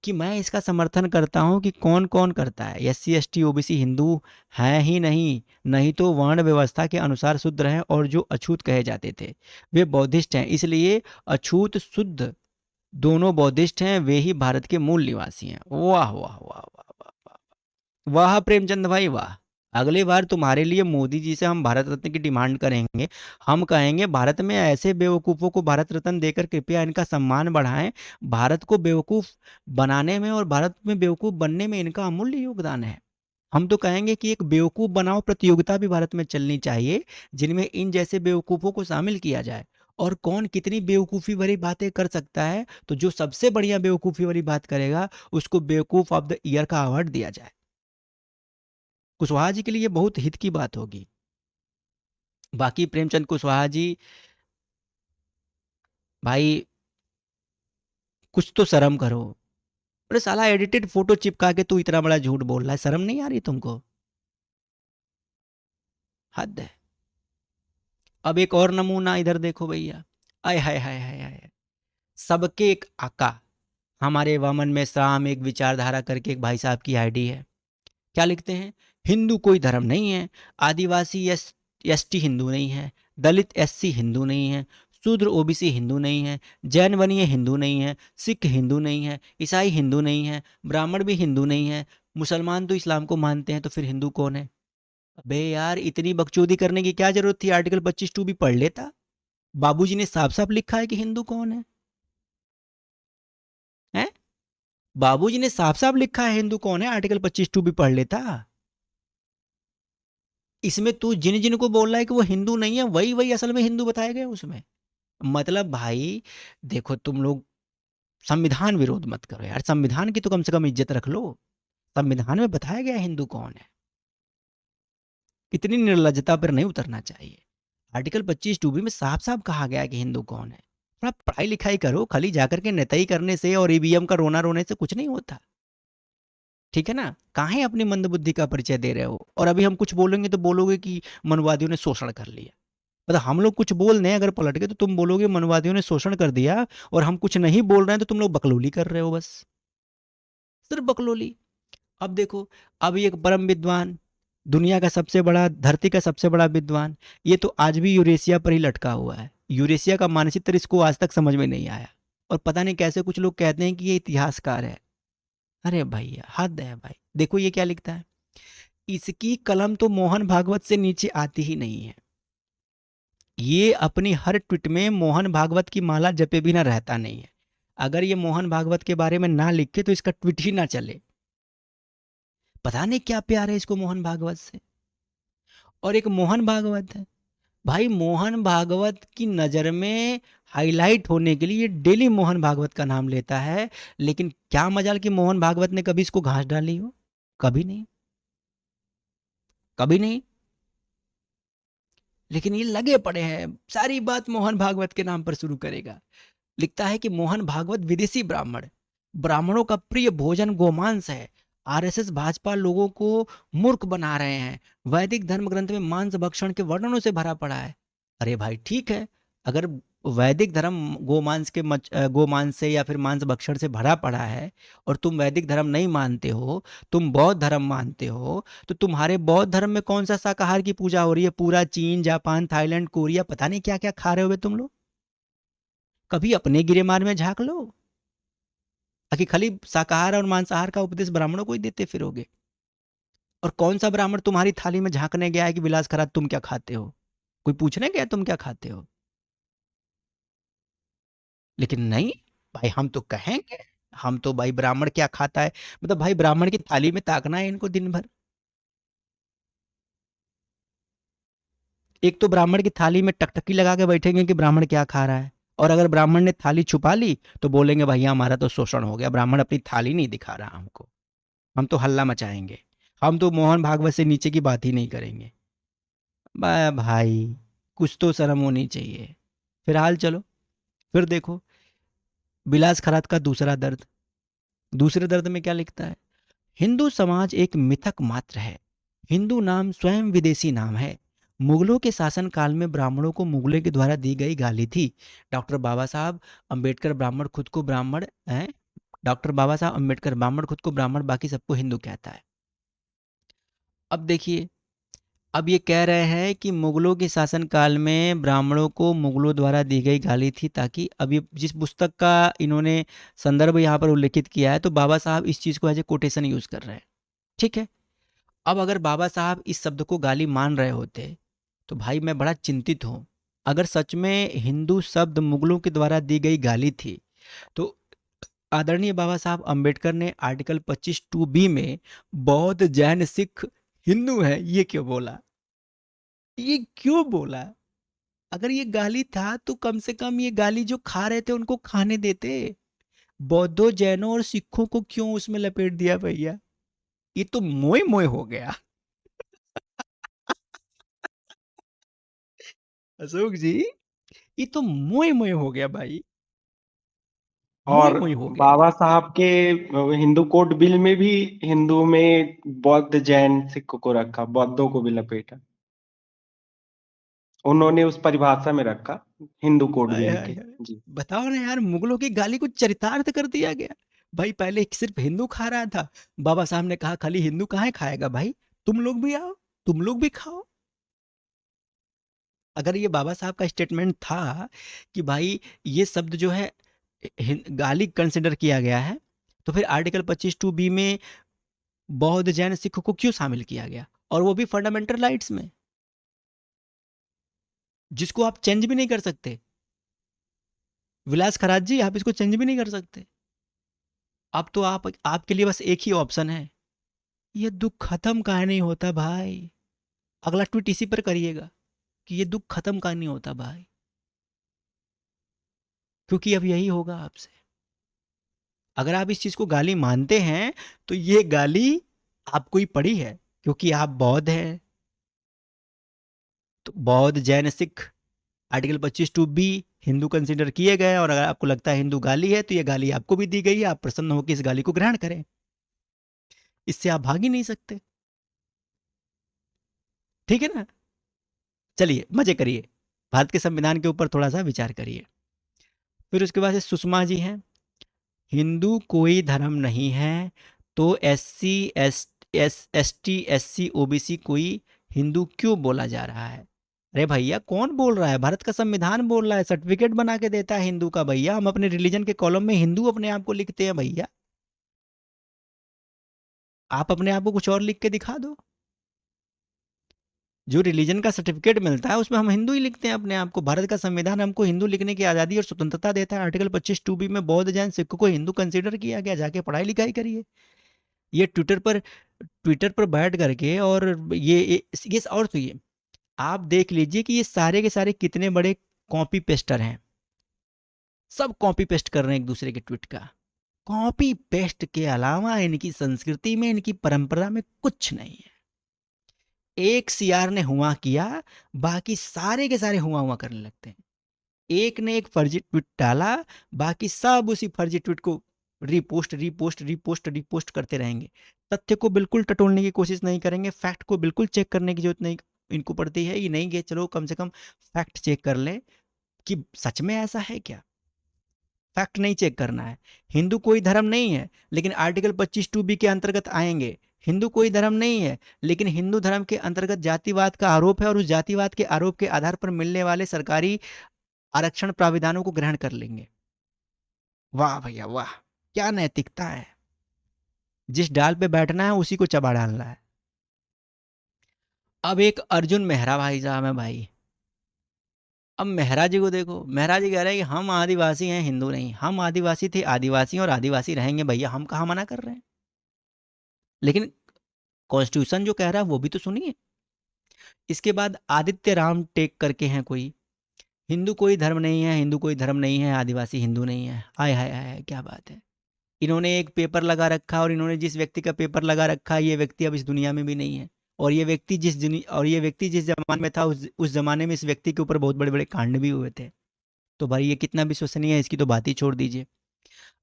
कि मैं इसका समर्थन करता हूं। कि कौन कौन करता है? SC ST OBC हिंदू हैं ही नहीं, नहीं तो वर्ण व्यवस्था के अनुसार शूद्र हैं, और जो अछूत कहे जाते थे वे बौद्धिस्ट हैं, इसलिए अछूत शुद्ध दोनों बौद्धिस्ट हैं, वे ही भारत के मूल निवासी हैं। वाह वाह वाह वाह वाह वाह वाह, प्रेमचंद भाई वाह। अगली बार तुम्हारे लिए मोदी जी से हम भारत रत्न की डिमांड करेंगे। हम कहेंगे भारत में ऐसे बेवकूफ़ों को भारत रत्न देकर कृपया इनका सम्मान बढ़ाएं। भारत को बेवकूफ़ बनाने में और भारत में बेवकूफ़ बनने में इनका अमूल्य योगदान है। हम तो कहेंगे कि एक बेवकूफ़ बनाओ प्रतियोगिता भी भारत में चलनी चाहिए, जिनमें इन जैसे बेवकूफ़ों को शामिल किया जाए, और कौन कितनी बेवकूफ़ी भरी बातें कर सकता है, तो जो सबसे बढ़िया बेवकूफ़ी वाली बात करेगा उसको बेवकूफ़ ऑफ द ईयर का अवार्ड दिया जाए। कुशवाहा जी के लिए बहुत हित की बात होगी। बाकी प्रेमचंद कुशवाहा जी भाई, कुछ तो शर्म करो। अरे साला, एडिटेड फोटो चिपका के तू इतना बड़ा झूठ बोल रहा है, शर्म नहीं आ रही तुमको? हद है। अब एक और नमूना इधर देखो भैया, आय हाय हाय हाय हाय, सबके एक आका, हमारे वामन में राम एक विचारधारा करके एक भाई साहब की आईडी है। क्या लिखते हैं? हिंदू कोई धर्म नहीं है, आदिवासी ST हिंदू नहीं है, दलित SC हिंदू नहीं है, शूद्र OBC हिंदू नहीं है, जैन वनीय हिंदू नहीं है, सिख हिंदू नहीं है, ईसाई हिंदू नहीं है, ब्राह्मण भी हिंदू नहीं है, मुसलमान तो इस्लाम को मानते हैं, तो फिर हिंदू कौन है? अबे यार, इतनी बकचोदी करने की क्या जरूरत थी? आर्टिकल 25(2) भी पढ़ लेता। बाबूजी ने साफ साफ लिखा है कि हिंदू कौन है, हैं? बाबूजी ने साफ साफ लिखा है हिंदू कौन है, आर्टिकल 25(2) भी पढ़ लेता। इसमें तू जिन जिन को बोल रहा है कि वो हिंदू नहीं है, वही वही असल में हिंदू बताए गए उसमें। मतलब भाई देखो, तुम लोग संविधान विरोध मत करो यार, संविधान की तो कम से कम इज्जत रख लो। संविधान में बताया गया हिंदू कौन है, इतनी निर्लज्जता पर नहीं उतरना चाहिए। आर्टिकल 25(2) में साफ साफ कहा गया है कि हिंदू कौन है। थोड़ा पढ़ाई लिखाई करो, खाली जाकर के नेताई करने से और EVM का रोना रोने से कुछ नहीं होता, ठीक है ना? काहे अपनी मंदबुद्धि का परिचय दे रहे हो? और अभी हम कुछ बोलेंगे तो बोलोगे कि मनवादियों ने शोषण कर लिया। मतलब हम लोग कुछ बोल दें अगर पलट के, तो तुम बोलोगे मनवादियों ने शोषण कर दिया, और हम कुछ नहीं बोल रहे हैं तो तुम लोग बकलोली कर रहे हो, बस सिर्फ बकलोली। अब देखो, अब एक परम विद्वान दुनिया का सबसे बड़ा, धरती का सबसे बड़ा विद्वान, ये तो आज भी यूरेशिया पर ही लटका हुआ है। यूरेशिया का मानचित्र इसको आज तक समझ में नहीं आया, और पता नहीं कैसे कुछ लोग कहते हैं कि ये इतिहासकार है। अरे भैया हद है भाई। देखो ये क्या लिखता है, इसकी कलम तो मोहन भागवत से नीचे आती ही नहीं है। ये अपनी हर ट्वीट में मोहन भागवत की माला जपे बिना रहता नहीं है। अगर ये मोहन भागवत के बारे में ना लिखे तो इसका ट्वीट ही ना चले। पता नहीं क्या प्यार है इसको मोहन भागवत से। और एक मोहन भागवत है भाई, मोहन भागवत की नज़र में हाईलाइट होने के लिए डेली मोहन भागवत का नाम लेता है, लेकिन क्या मजाल कि मोहन भागवत ने कभी इसको घास डाली हो? कभी नहीं, कभी नहीं। लेकिन ये लगे पड़े हैं, सारी बात मोहन भागवत के नाम पर शुरू करेगा। लिखता है कि मोहन भागवत विदेशी ब्राह्मण, ब्राह्मणों का प्रिय भोजन गोमांस है। आरएसएस भाजपा लोगों को मूर्ख बना रहे हैं। वैदिक धर्म ग्रंथ में मांस भक्षण के वर्णनों से भरा पड़ा है। अरे भाई ठीक है, अगर वैदिक धर्म गोमांस से या फिर मांस भक्षण से भरा पड़ा है, और तुम वैदिक धर्म नहीं मानते हो, तुम बौद्ध धर्म मानते हो, तो तुम्हारे बौद्ध धर्म में कौन सा शाकाहार की पूजा हो रही है? पूरा चीन, जापान, थाईलैंड, कोरिया, पता नहीं क्या क्या खा रहे हो तुम लोग। कभी अपने गिरेमार में झांक लो, ताकि खाली शाकाहार और मांसाहार का उपदेश ब्राह्मणों को ही देते फिरोगे। और कौन सा ब्राह्मण तुम्हारी थाली में झांकने गया है कि विलास खराब तुम क्या खाते हो? कोई पूछने गया तुम क्या खाते हो? लेकिन नहीं भाई, हम तो कहेंगे, हम तो भाई ब्राह्मण क्या खाता है, मतलब भाई ब्राह्मण की थाली में ताकना है इनको दिन भर। एक तो ब्राह्मण की थाली में टकटकी लगा के बैठेंगे कि ब्राह्मण क्या खा रहा है, और अगर ब्राह्मण ने थाली छुपा ली तो बोलेंगे भैया हमारा तो शोषण हो गया, ब्राह्मण अपनी थाली नहीं दिखा रहा हमको, हम तो हल्ला मचाएंगे, हम तो मोहन भागवत से नीचे की बात ही नहीं करेंगे। भाई कुछ तो शर्म होनी चाहिए। फिलहाल चलो, फिर देखो बिलास खरात का दूसरा दर्द। दूसरे दर्द में क्या लिखता है, हिंदू समाज एक मिथक मात्र है। हिंदू नाम स्वयं विदेशी नाम है। मुगलों के शासन काल में ब्राह्मणों को मुगलों के द्वारा दी गई गाली थी। डॉक्टर बाबा साहब अंबेडकर ब्राह्मण खुद को ब्राह्मण है, डॉक्टर बाबा साहब अंबेडकर ब्राह्मण खुद को ब्राह्मण, बाकी सबको हिंदू कहता है। अब देखिए, अब ये कह रहे हैं कि मुगलों के शासन काल में ब्राह्मणों को मुगलों द्वारा दी गई गाली थी, ताकि अब ये जिस पुस्तक का इन्होंने संदर्भ यहाँ पर उल्लेखित किया है, तो बाबा साहब इस चीज़ को एज ए कोटेशन यूज़ कर रहे हैं। ठीक है, अब अगर बाबा साहब इस शब्द को गाली मान रहे होते तो भाई मैं बड़ा चिंतित हूँ। अगर सच में हिंदू शब्द मुगलों के द्वारा दी गई गाली थी, तो आदरणीय बाबा साहब अंबेडकर ने आर्टिकल 25(2)(b) में बौद्ध, जैन, सिख हिंदू है ये क्यों बोला? ये क्यों बोला? अगर ये गाली था तो कम से कम ये गाली जो खा रहे थे उनको खाने देते। बौद्धों, जैनों और सिखों को क्यों उसमें लपेट दिया भैया? ये तो मोए मोए हो गया। अशोक जी, ये तो मोए मोए हो गया भाई, मोए और मोए हो गया ये। बाबा साहब के हिंदू कोड बिल में भी हिंदू में बौद्ध, जैन, सिख को रखा, बौद्धों को भी लपेटा। उन्होंने उस परिभाषा में रखा हिंदू कोड हाय बिल हाय के। हाय, जी। बताओ ना यार, मुगलों की गाली को चरितार्थ कर दिया गया। भाई पहले सिर्फ हिंदू खा रहा था, बाबा साहब ने कहा खाली हिंदू कहाँ खाएगा भाई, तुम लोग भी आओ, तुम लोग भी खाओ। अगर ये बाबा साहब का स्टेटमेंट था कि भाई ये शब्द जो है गाली कंसिडर किया गया है, तो फिर आर्टिकल 25(2)(b) में बौद्ध, जैन, सिख को क्यों शामिल किया गया, और वो भी फंडामेंटल राइट्स में, जिसको आप चेंज भी नहीं कर सकते। विलास खराज जी, आप इसको चेंज भी नहीं कर सकते। अब तो आप, आपके लिए बस एक ही ऑप्शन है, ये दुख खत्म काहे नहीं होता भाई? अगला ट्वीट इसी पर करिएगा कि ये दुख खत्म काहे नहीं होता भाई, क्योंकि अब यही होगा आपसे। अगर आप इस चीज को गाली मानते हैं तो ये गाली आपको ही पड़ी है, क्योंकि आप बौद्ध हैं। तो बौद्ध, Jain, Sikh article 25(2)(b) Hindu consider किए गए, और अगर आपको लगता है हिंदू गाली है तो ये गाली आपको भी दी गई है, आप प्रसन्न होकर इस गाली को ग्रहण करें, इससे आप भाग ही नहीं सकते। ठीक है ना? चलिए मजे करिए, भारत के संविधान के ऊपर थोड़ा सा विचार करिए। फिर उसके बाद से सुषमा जी हैं, हिंदू कोई धर्म नहीं है, तो ST SC OBC कोई हिंदू क्यों बोला जा रहा है? अरे भैया कौन बोल रहा है? भारत का संविधान बोल रहा है, सर्टिफिकेट बना के देता है हिंदू का। भैया हम अपने रिलीजन के कॉलम में हिंदू अपने आप को लिखते हैं भैया, आप अपने आप को कुछ और लिख के दिखा दो। जो रिलीजन का सर्टिफिकेट मिलता है उसमें हम हिंदू ही लिखते हैं अपने आप को। भारत का संविधान हमको हिंदू लिखने की आज़ादी और स्वतंत्रता देता है। आर्टिकल 25(2)B में बौद्ध जैन सिखों को हिंदू कंसीडर किया गया। जाके पढ़ाई लिखाई करिए। ये ट्विटर पर बैठ करके और ये और तो ये आप देख लीजिए कि ये सारे के सारे कितने बड़े कॉपी पेस्टर हैं। सब कॉपी पेस्ट कर रहे हैं एक दूसरे के ट्वीट का। कॉपी पेस्ट के अलावा इनकी संस्कृति में, इनकी परंपरा में कुछ नहीं है। एक सीआर ने हुआ किया, बाकी सारे के सारे हुआ हुआ करने लगते हैं। एक ने एक फर्जी ट्वीट डाला, बाकी सब उसी फर्जी ट्वीट को रिपोस्ट रिपोस्ट रिपोस्ट रिपोस्ट करते रहेंगे। तथ्य को बिल्कुल टटोलने की कोशिश नहीं करेंगे, फैक्ट को बिल्कुल चेक करने की जरूरत नहीं इनको पड़ती है। ये नहीं कि चलो कम से कम फैक्ट चेक कर लें कि सच में ऐसा है क्या। फैक्ट नहीं चेक करना है। हिंदू कोई धर्म नहीं है, लेकिन आर्टिकल 25(2)B के अंतर्गत आएंगे। हिंदू कोई धर्म नहीं है, लेकिन हिंदू धर्म के अंतर्गत जातिवाद का आरोप है और उस जातिवाद के आरोप के आधार पर मिलने वाले सरकारी आरक्षण प्राविधानों को ग्रहण कर लेंगे। वाह भैया वाह, क्या नैतिकता है। जिस डाल पे बैठना है उसी को चबा डालना है। अब एक अर्जुन मेहरा भाई साहब है भाई। अब मेहरा जी को देखो, मेहरा जी कह रहे हैं कि हम आदिवासी हैं, हिंदू नहीं। हम आदिवासी थे, आदिवासी और आदिवासी रहेंगे भैया, हम कहाँ मना कर रहे हैं। लेकिन कॉन्स्टिट्यूशन जो कह रहा है वो भी तो सुनिए। इसके बाद आदित्य राम टेक करके हैं कोई, हिंदू कोई धर्म नहीं है, हिंदू कोई धर्म नहीं है, आदिवासी हिंदू नहीं है। हाय हाय हाय, क्या बात है। इन्होंने एक पेपर लगा रखा और इन्होंने जिस व्यक्ति का पेपर लगा रखा, ये व्यक्ति अब इस दुनिया में भी नहीं है। और ये व्यक्ति जिस जमाने में था, उस जमाने में इस व्यक्ति के ऊपर बहुत बड़े बड़े कांड भी हुए थे। तो भाई ये कितना विश्वसनीय है, इसकी तो बात ही छोड़ दीजिए।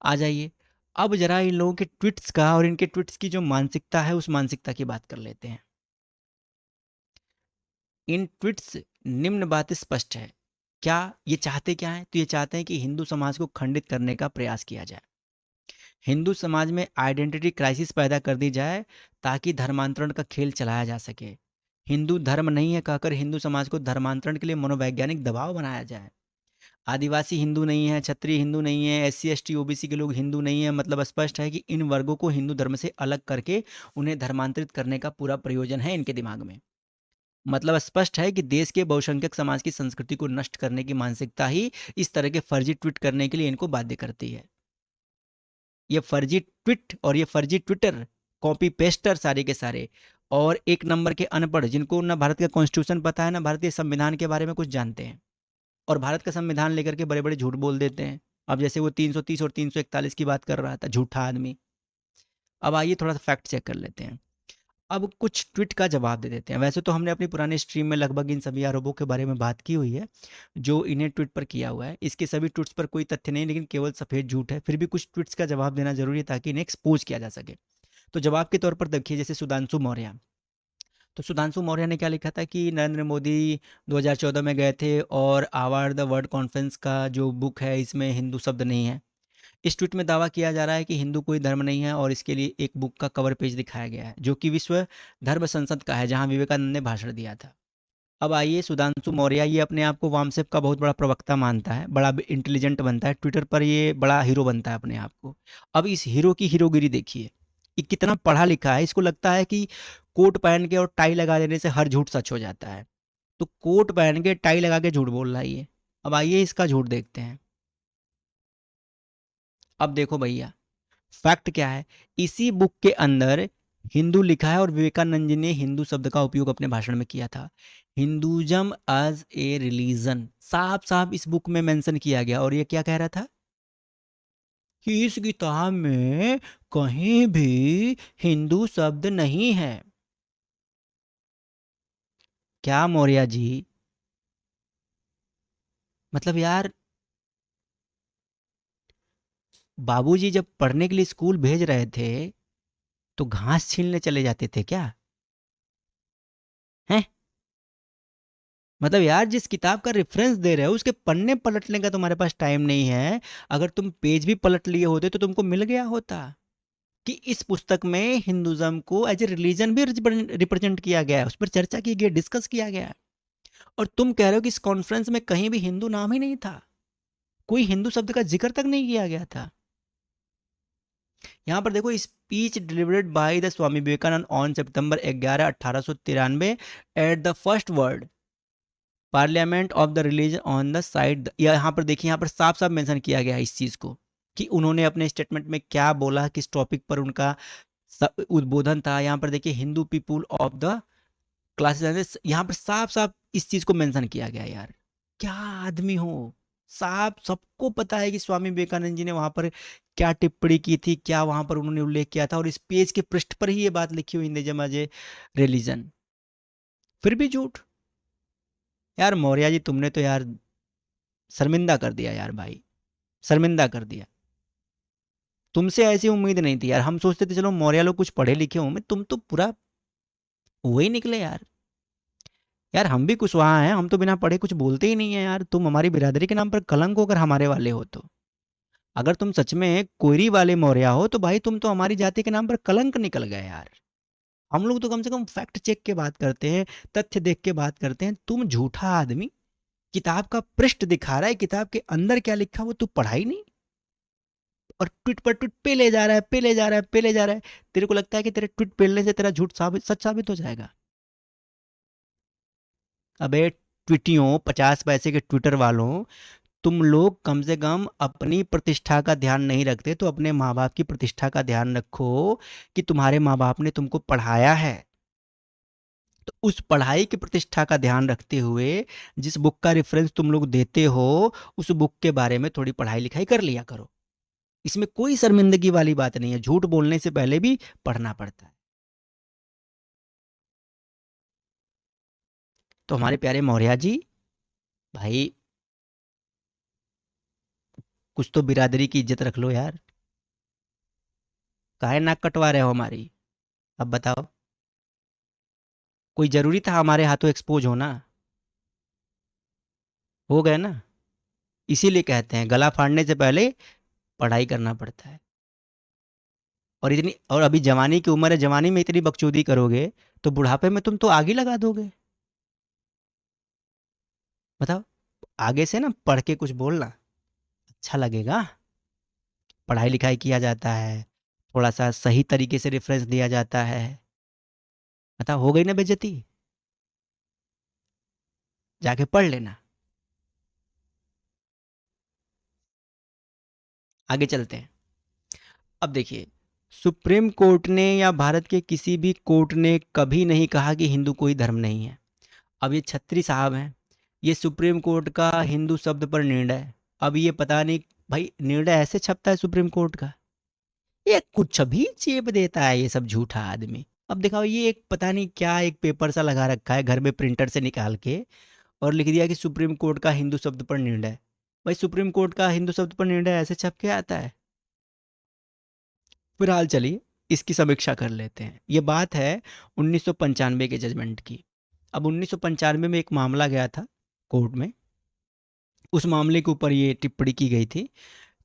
आ जाइए अब जरा इन लोगों के ट्वीट्स का और इनके ट्वीट्स की जो मानसिकता है उस मानसिकता की बात कर लेते हैं। इन ट्वीट्स निम्न बात स्पष्ट है। क्या ये चाहते क्या है? तो ये चाहते हैं कि हिंदू समाज को खंडित करने का प्रयास किया जाए, हिंदू समाज में आइडेंटिटी क्राइसिस पैदा कर दी जाए ताकि धर्मांतरण का खेल चलाया जा सके। हिंदू धर्म नहीं है कहकर हिंदू समाज को धर्मांतरण के लिए मनोवैज्ञानिक दबाव बनाया जाए। आदिवासी हिंदू नहीं है, क्षत्रिय हिंदू नहीं है, SC ST OBC के लोग हिंदू नहीं है। मतलब स्पष्ट है कि इन वर्गों को हिंदू धर्म से अलग करके उन्हें धर्मांतरित करने का पूरा प्रयोजन है इनके दिमाग में। मतलब स्पष्ट है कि देश के बहुसंख्यक समाज की संस्कृति को नष्ट करने की मानसिकता ही इस तरह के फर्जी ट्वीट करने के लिए इनको बाध्य करती है। ये फर्जी ट्वीट और ये फर्जी ट्विटर, कॉपी पेस्टर सारे के सारे, और एक नंबर के अनपढ़ जिनको ना भारत का कॉन्स्टिट्यूशन पता है ना भारतीय संविधान के बारे में कुछ जानते हैं, और भारत का संविधान लेकर के बड़े बड़े झूठ बोल देते हैं। अब जैसे वो 330 और 341 की बात कर रहा था, झूठा आदमी। अब आइए थोड़ा सा फैक्ट चेक कर लेते हैं। अब कुछ ट्वीट का जवाब दे देते हैं। वैसे तो हमने अपनी पुरानी स्ट्रीम में लगभग इन सभी आरोपों के बारे में बात की हुई है जो इन्हें ट्वीट पर किया हुआ है। इसके सभी ट्वीट्स पर कोई तथ्य नहीं, लेकिन केवल सफ़ेद झूठ है। फिर भी कुछ ट्वीट्स का जवाब देना जरूरी है ताकि इन्हें एक्सपोज किया जा सके। तो जवाब के तौर पर देखिए, जैसे सुधांशु मौर्य। तो सुधांशु मौर्य ने क्या लिखा था कि नरेंद्र मोदी 2014 में गए थे और आवर द वर्ल्ड कॉन्फ्रेंस का जो बुक है इसमें हिंदू शब्द नहीं है। इस ट्वीट में दावा किया जा रहा है कि हिंदू कोई धर्म नहीं है और इसके लिए एक बुक का कवर पेज दिखाया गया है जो कि विश्व धर्म संसद का है जहां विवेकानंद ने भाषण दिया था। अब आइए, सुधांशु मौर्य ये अपने आप को वामसेप का बहुत बड़ा प्रवक्ता मानता है, बड़ा इंटेलिजेंट बनता है, ट्विटर पर ये बड़ा हीरो बनता है अपने आप को। अब इस हीरो की हीरोगिरी देखिए, ये कितना पढ़ा लिखा है। इसको लगता है कि कोट पहन के और टाई लगा देने से हर झूठ सच हो जाता है। तो कोट पहन के टाई लगा के झूठ बोल रहा है ये। अब आइए इसका झूठ देखते हैं। अब देखो भैया, फैक्ट क्या है। इसी बुक के अंदर हिंदू लिखा है और विवेकानंद जी ने हिंदू शब्द का उपयोग अपने भाषण में किया था। हिंदुइज्म एज ए रिलीजन साफ साफ इस बुक में मेंशन किया गया। और ये क्या कह रहा था कि इस किताब में कहीं भी हिंदू शब्द नहीं है। क्या मौर्य जी, मतलब यार, बाबूजी जब पढ़ने के लिए स्कूल भेज रहे थे तो घास छीलने चले जाते थे क्या? हैं? मतलब यार, जिस किताब का रेफरेंस दे रहे हो उसके पन्ने पलटने का तुम्हारे पास टाइम नहीं है। अगर तुम पेज भी पलट लिए होते तो तुमको मिल गया होता। कि इस पुस्तक में हिंदुज्म को एज ए रिलीजन भी रिप्रेजेंट किया गया है, उस पर चर्चा की गई, डिस्कस किया गया है। और तुम कह रहे हो कि इस कॉन्फ्रेंस में कहीं भी हिंदू नाम ही नहीं था, कोई हिंदू शब्द का जिक्र तक नहीं किया गया था। यहां पर देखो, speech delivered by the Swami Vivekananda on September 11 1893 at the first world parliament of the religion on the side. यहाँ पर देखिए, यहाँ पर साफ साफ मेंशन किया गया है इस चीज को कि उन्होंने अपने स्टेटमेंट में क्या बोला, किस टॉपिक पर उनका उद्बोधन था। यहाँ पर देखिए, Hindu people of the classes, यहाँ पर साफ साफ इस चीज को मेंशन किया गया। यार क्या आदमी हो, साफ सबको पता है कि स्वामी विवेकानंद जी ने वहां पर क्या टिप्पणी की थी, क्या वहां पर उन्होंने उल्लेख किया था, और इस पेज के पृष्ठ पर ही ये बात लिखी हुई हिंदुइज्म एज ए रिलीजन, फिर भी झूठ। यार मौर्य जी, तुमने तो यार शर्मिंदा कर दिया यार भाई, शर्मिंदा कर दिया। तुमसे ऐसी उम्मीद नहीं थी यार, हम सोचते थे चलो मौर्य लोग कुछ पढ़े लिखे होंगे, तुम तो पूरा वही निकले यार। यार हम भी कुशवाहा हैं, हम तो बिना पढ़े कुछ बोलते ही नहीं है यार। तुम हमारी बिरादरी के नाम पर कलंक होकर हमारे वाले हो, तो अगर तुम सच में कोयरी वाले मौर्य हो तो भाई तुम तो हमारी जाति के नाम पर कलंक निकल गए यार। हम लोग तो कम से कम फैक्ट चेक के बात करते हैं, तथ्य देख के बात करते हैं। तुम झूठा आदमी, किताब का पृष्ठ दिखा रहा है, किताब के अंदर क्या लिखा वो तू पढ़ा ही नहीं, और ट्वीट पर ट्वीट पे ले जा रहा है, पे ले जा रहा है, पे ले जा रहा है। तेरे को लगता है कि तेरे ट्वीट पेलने से तेरा झूठ सच साबित हो जाएगा? अबे ट्विटियों, 50 पैसे के ट्विटर वालों, तुम लोग कम से कम अपनी प्रतिष्ठा का ध्यान नहीं रखते तो अपने माँ बाप की प्रतिष्ठा का ध्यान रखो, कि तुम्हारे माँ बाप ने तुमको पढ़ाया है, तो उस पढ़ाई की प्रतिष्ठा का ध्यान रखते हुए जिस बुक का रेफरेंस तुम लोग देते हो, उस बुक के बारे में थोड़ी पढ़ाई लिखाई कर लिया करो। इसमें कोई शर्मिंदगी वाली बात नहीं है, झूठ बोलने से पहले भी पढ़ना पड़ता है। तो हमारे प्यारे मौर्य जी, भाई कुछ तो बिरादरी की इज्जत रख लो यार, काहे नाक कटवा रहे हो हमारी? अब बताओ, कोई जरूरी था हमारे हाथों एक्सपोज होना? हो गए ना। इसीलिए कहते हैं गला फाड़ने से पहले पढ़ाई करना पड़ता है। और अभी जवानी की उम्र है, जवानी में इतनी बकचोदी करोगे तो बुढ़ापे में तुम तो आग ही लगा दोगे। बताओ, आगे से ना पढ़ के कुछ बोलना अच्छा लगेगा। पढ़ाई लिखाई किया जाता है, थोड़ा सा सही तरीके से रेफरेंस दिया जाता है। बताओ, हो गई ना बेइज्जती? जाके पढ़ लेना। आगे चलते हैं। अब देखिए, सुप्रीम कोर्ट ने या भारत के किसी भी कोर्ट ने कभी नहीं कहा कि हिंदू कोई धर्म नहीं है। अब ये छत्री साहब हैं, ये सुप्रीम कोर्ट का हिंदू शब्द पर निर्णय है। अब ये पता नहीं भाई, निर्णय ऐसे छपता है सुप्रीम कोर्ट का, ये कुछ भी चेप देता है ये सब झूठा आदमी। अब दिखाओ, ये एक पता नहीं क्या एक पेपर सा लगा रखा है घर में प्रिंटर से निकाल के, और लिख दिया कि सुप्रीम कोर्ट का हिंदू शब्द पर निर्णय। भाई सुप्रीम कोर्ट का हिंदू शब्द पर निर्णय ऐसे छप के आता है? फिलहाल चलिए इसकी समीक्षा कर लेते हैं। ये बात है 1995 के जजमेंट की। अब 1995 में एक मामला गया था कोर्ट में, उस मामले के ऊपर ये टिप्पणी की गई थी।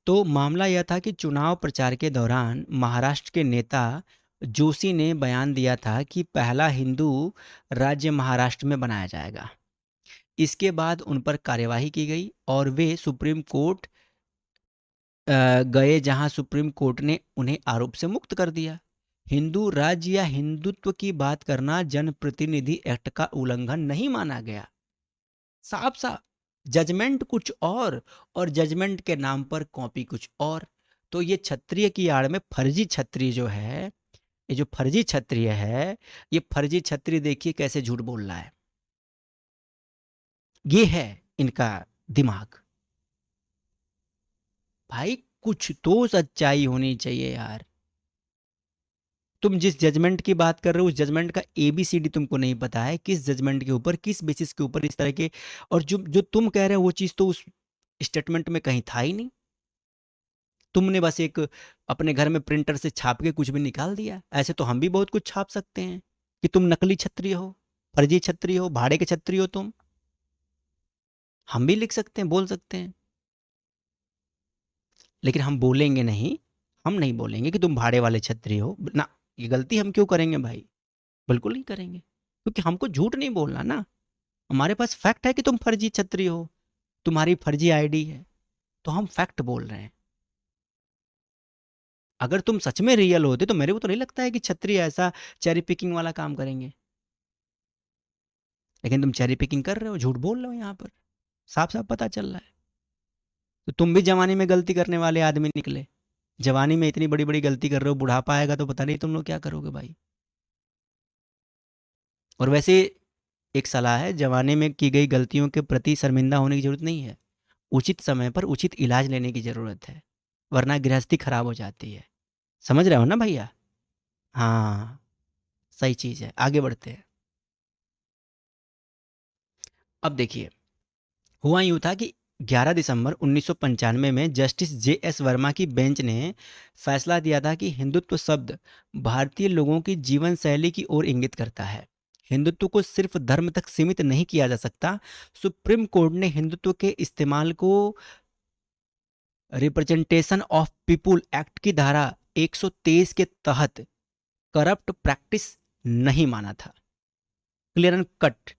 तो मामला यह था कि चुनाव प्रचार के दौरान महाराष्ट्र के नेता जोशी ने बयान दिया था कि पहला हिंदू राज्य महाराष्ट्र में बनाया जाएगा। इसके बाद उन पर कार्यवाही की गई और वे सुप्रीम कोर्ट गए, जहां सुप्रीम कोर्ट ने उन्हें आरोप से मुक्त कर दिया। हिंदू राज्य या हिंदुत्व की बात करना जनप्रतिनिधि एक्ट का उल्लंघन नहीं माना गया। साफ साफ जजमेंट कुछ और जजमेंट के नाम पर कॉपी कुछ और। तो ये क्षत्रिय की आड़ में फर्जी क्षत्रिय जो है, ये जो फर्जी क्षत्रिय है, ये फर्जी क्षत्रिय देखिए कैसे झूठ बोल रहा है। ये है इनका दिमाग। भाई कुछ तो सच्चाई होनी चाहिए यार। तुम जिस जजमेंट की बात कर रहे हो उस जजमेंट का एबीसीडी तुमको नहीं पता है, किस जजमेंट के ऊपर, किस बेसिस के ऊपर इस तरह के, और जो जो तुम कह रहे हो वो चीज़ तो उस स्टेटमेंट में कहीं था ही नहीं। तुमने बस एक अपने घर में प्रिंटर से छाप के कुछ भी निकाल दिया। ऐसे तो हम भी बहुत कुछ छाप सकते हैं कि तुम नकली क्षत्रिय हो, फर्जी क्षत्रिय हो, भाड़े के क्षत्रिय हो तुम। हम भी लिख सकते हैं, बोल सकते हैं, लेकिन हम बोलेंगे नहीं, हम नहीं बोलेंगे कि तुम भाड़े वाले क्षत्रिय हो ना। ये गलती हम क्यों करेंगे भाई? बिल्कुल नहीं करेंगे, क्योंकि हमको झूठ नहीं बोलना ना। हमारे पास फैक्ट है कि तुम फर्जी क्षत्रिय हो, तुम्हारी फर्जी आईडी है, तो हम फैक्ट बोल रहे हैं। अगर तुम सच में रियल होते तो मेरे को तो नहीं लगता है कि क्षत्रिय ऐसा चेरी पिकिंग वाला काम करेंगे। लेकिन तुम चेरी पिकिंग कर रहे हो, झूठ बोल रहे हो यहाँ पर, साफ साफ पता चल रहा है। तो तुम भी जवानी में गलती करने वाले आदमी निकले। जवानी में इतनी बड़ी बड़ी गलती कर रहे हो, बुढ़ापा आएगा तो पता नहीं तुम लोग क्या करोगे भाई। और वैसे एक सलाह है, जवानी में की गई गलतियों के प्रति शर्मिंदा होने की जरूरत नहीं है। उचित समय पर उचित इलाज लेने की जरूरत है, वरना गृहस्थी खराब हो जाती है। समझ रहे हो ना भैया? हाँ, सही चीज है। आगे बढ़ते हैं। अब देखिए, हुआ यूं था कि 11 दिसंबर 1995 में जस्टिस जे.एस. वर्मा की बेंच ने फैसला दिया था कि हिंदुत्व शब्द भारतीय लोगों की जीवन शैली की ओर इंगित करता है। हिंदुत्व को सिर्फ धर्म तक सीमित नहीं किया जा सकता। सुप्रीम कोर्ट ने हिंदुत्व के इस्तेमाल को रिप्रेजेंटेशन ऑफ पीपुल एक्ट की धारा 123 के तहत करप्ट प्रैक्टिस नहीं माना था। Clear and cut.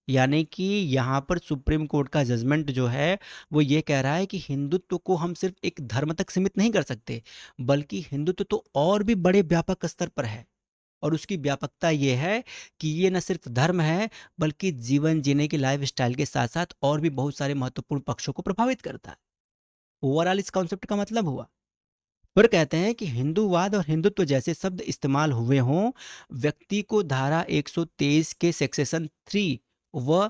यानी कि यहाँ पर सुप्रीम कोर्ट का जजमेंट जो है वो ये कह रहा है कि हिंदुत्व को हम सिर्फ एक धर्म तक सीमित नहीं कर सकते, बल्कि हिंदुत्व तो और भी बड़े व्यापक स्तर पर है। और उसकी व्यापकता ये है कि ये न सिर्फ धर्म है, बल्कि जीवन जीने की लाइफ स्टाइल के साथ साथ और भी बहुत सारे महत्वपूर्ण पक्षों को प्रभावित करता है। ओवरऑल इस कॉन्सेप्ट का मतलब हुआ। फिर कहते हैं कि हिंदूवाद और हिंदुत्व जैसे शब्द इस्तेमाल हुए हों, व्यक्ति को धारा 123 के सेक्शन 3 व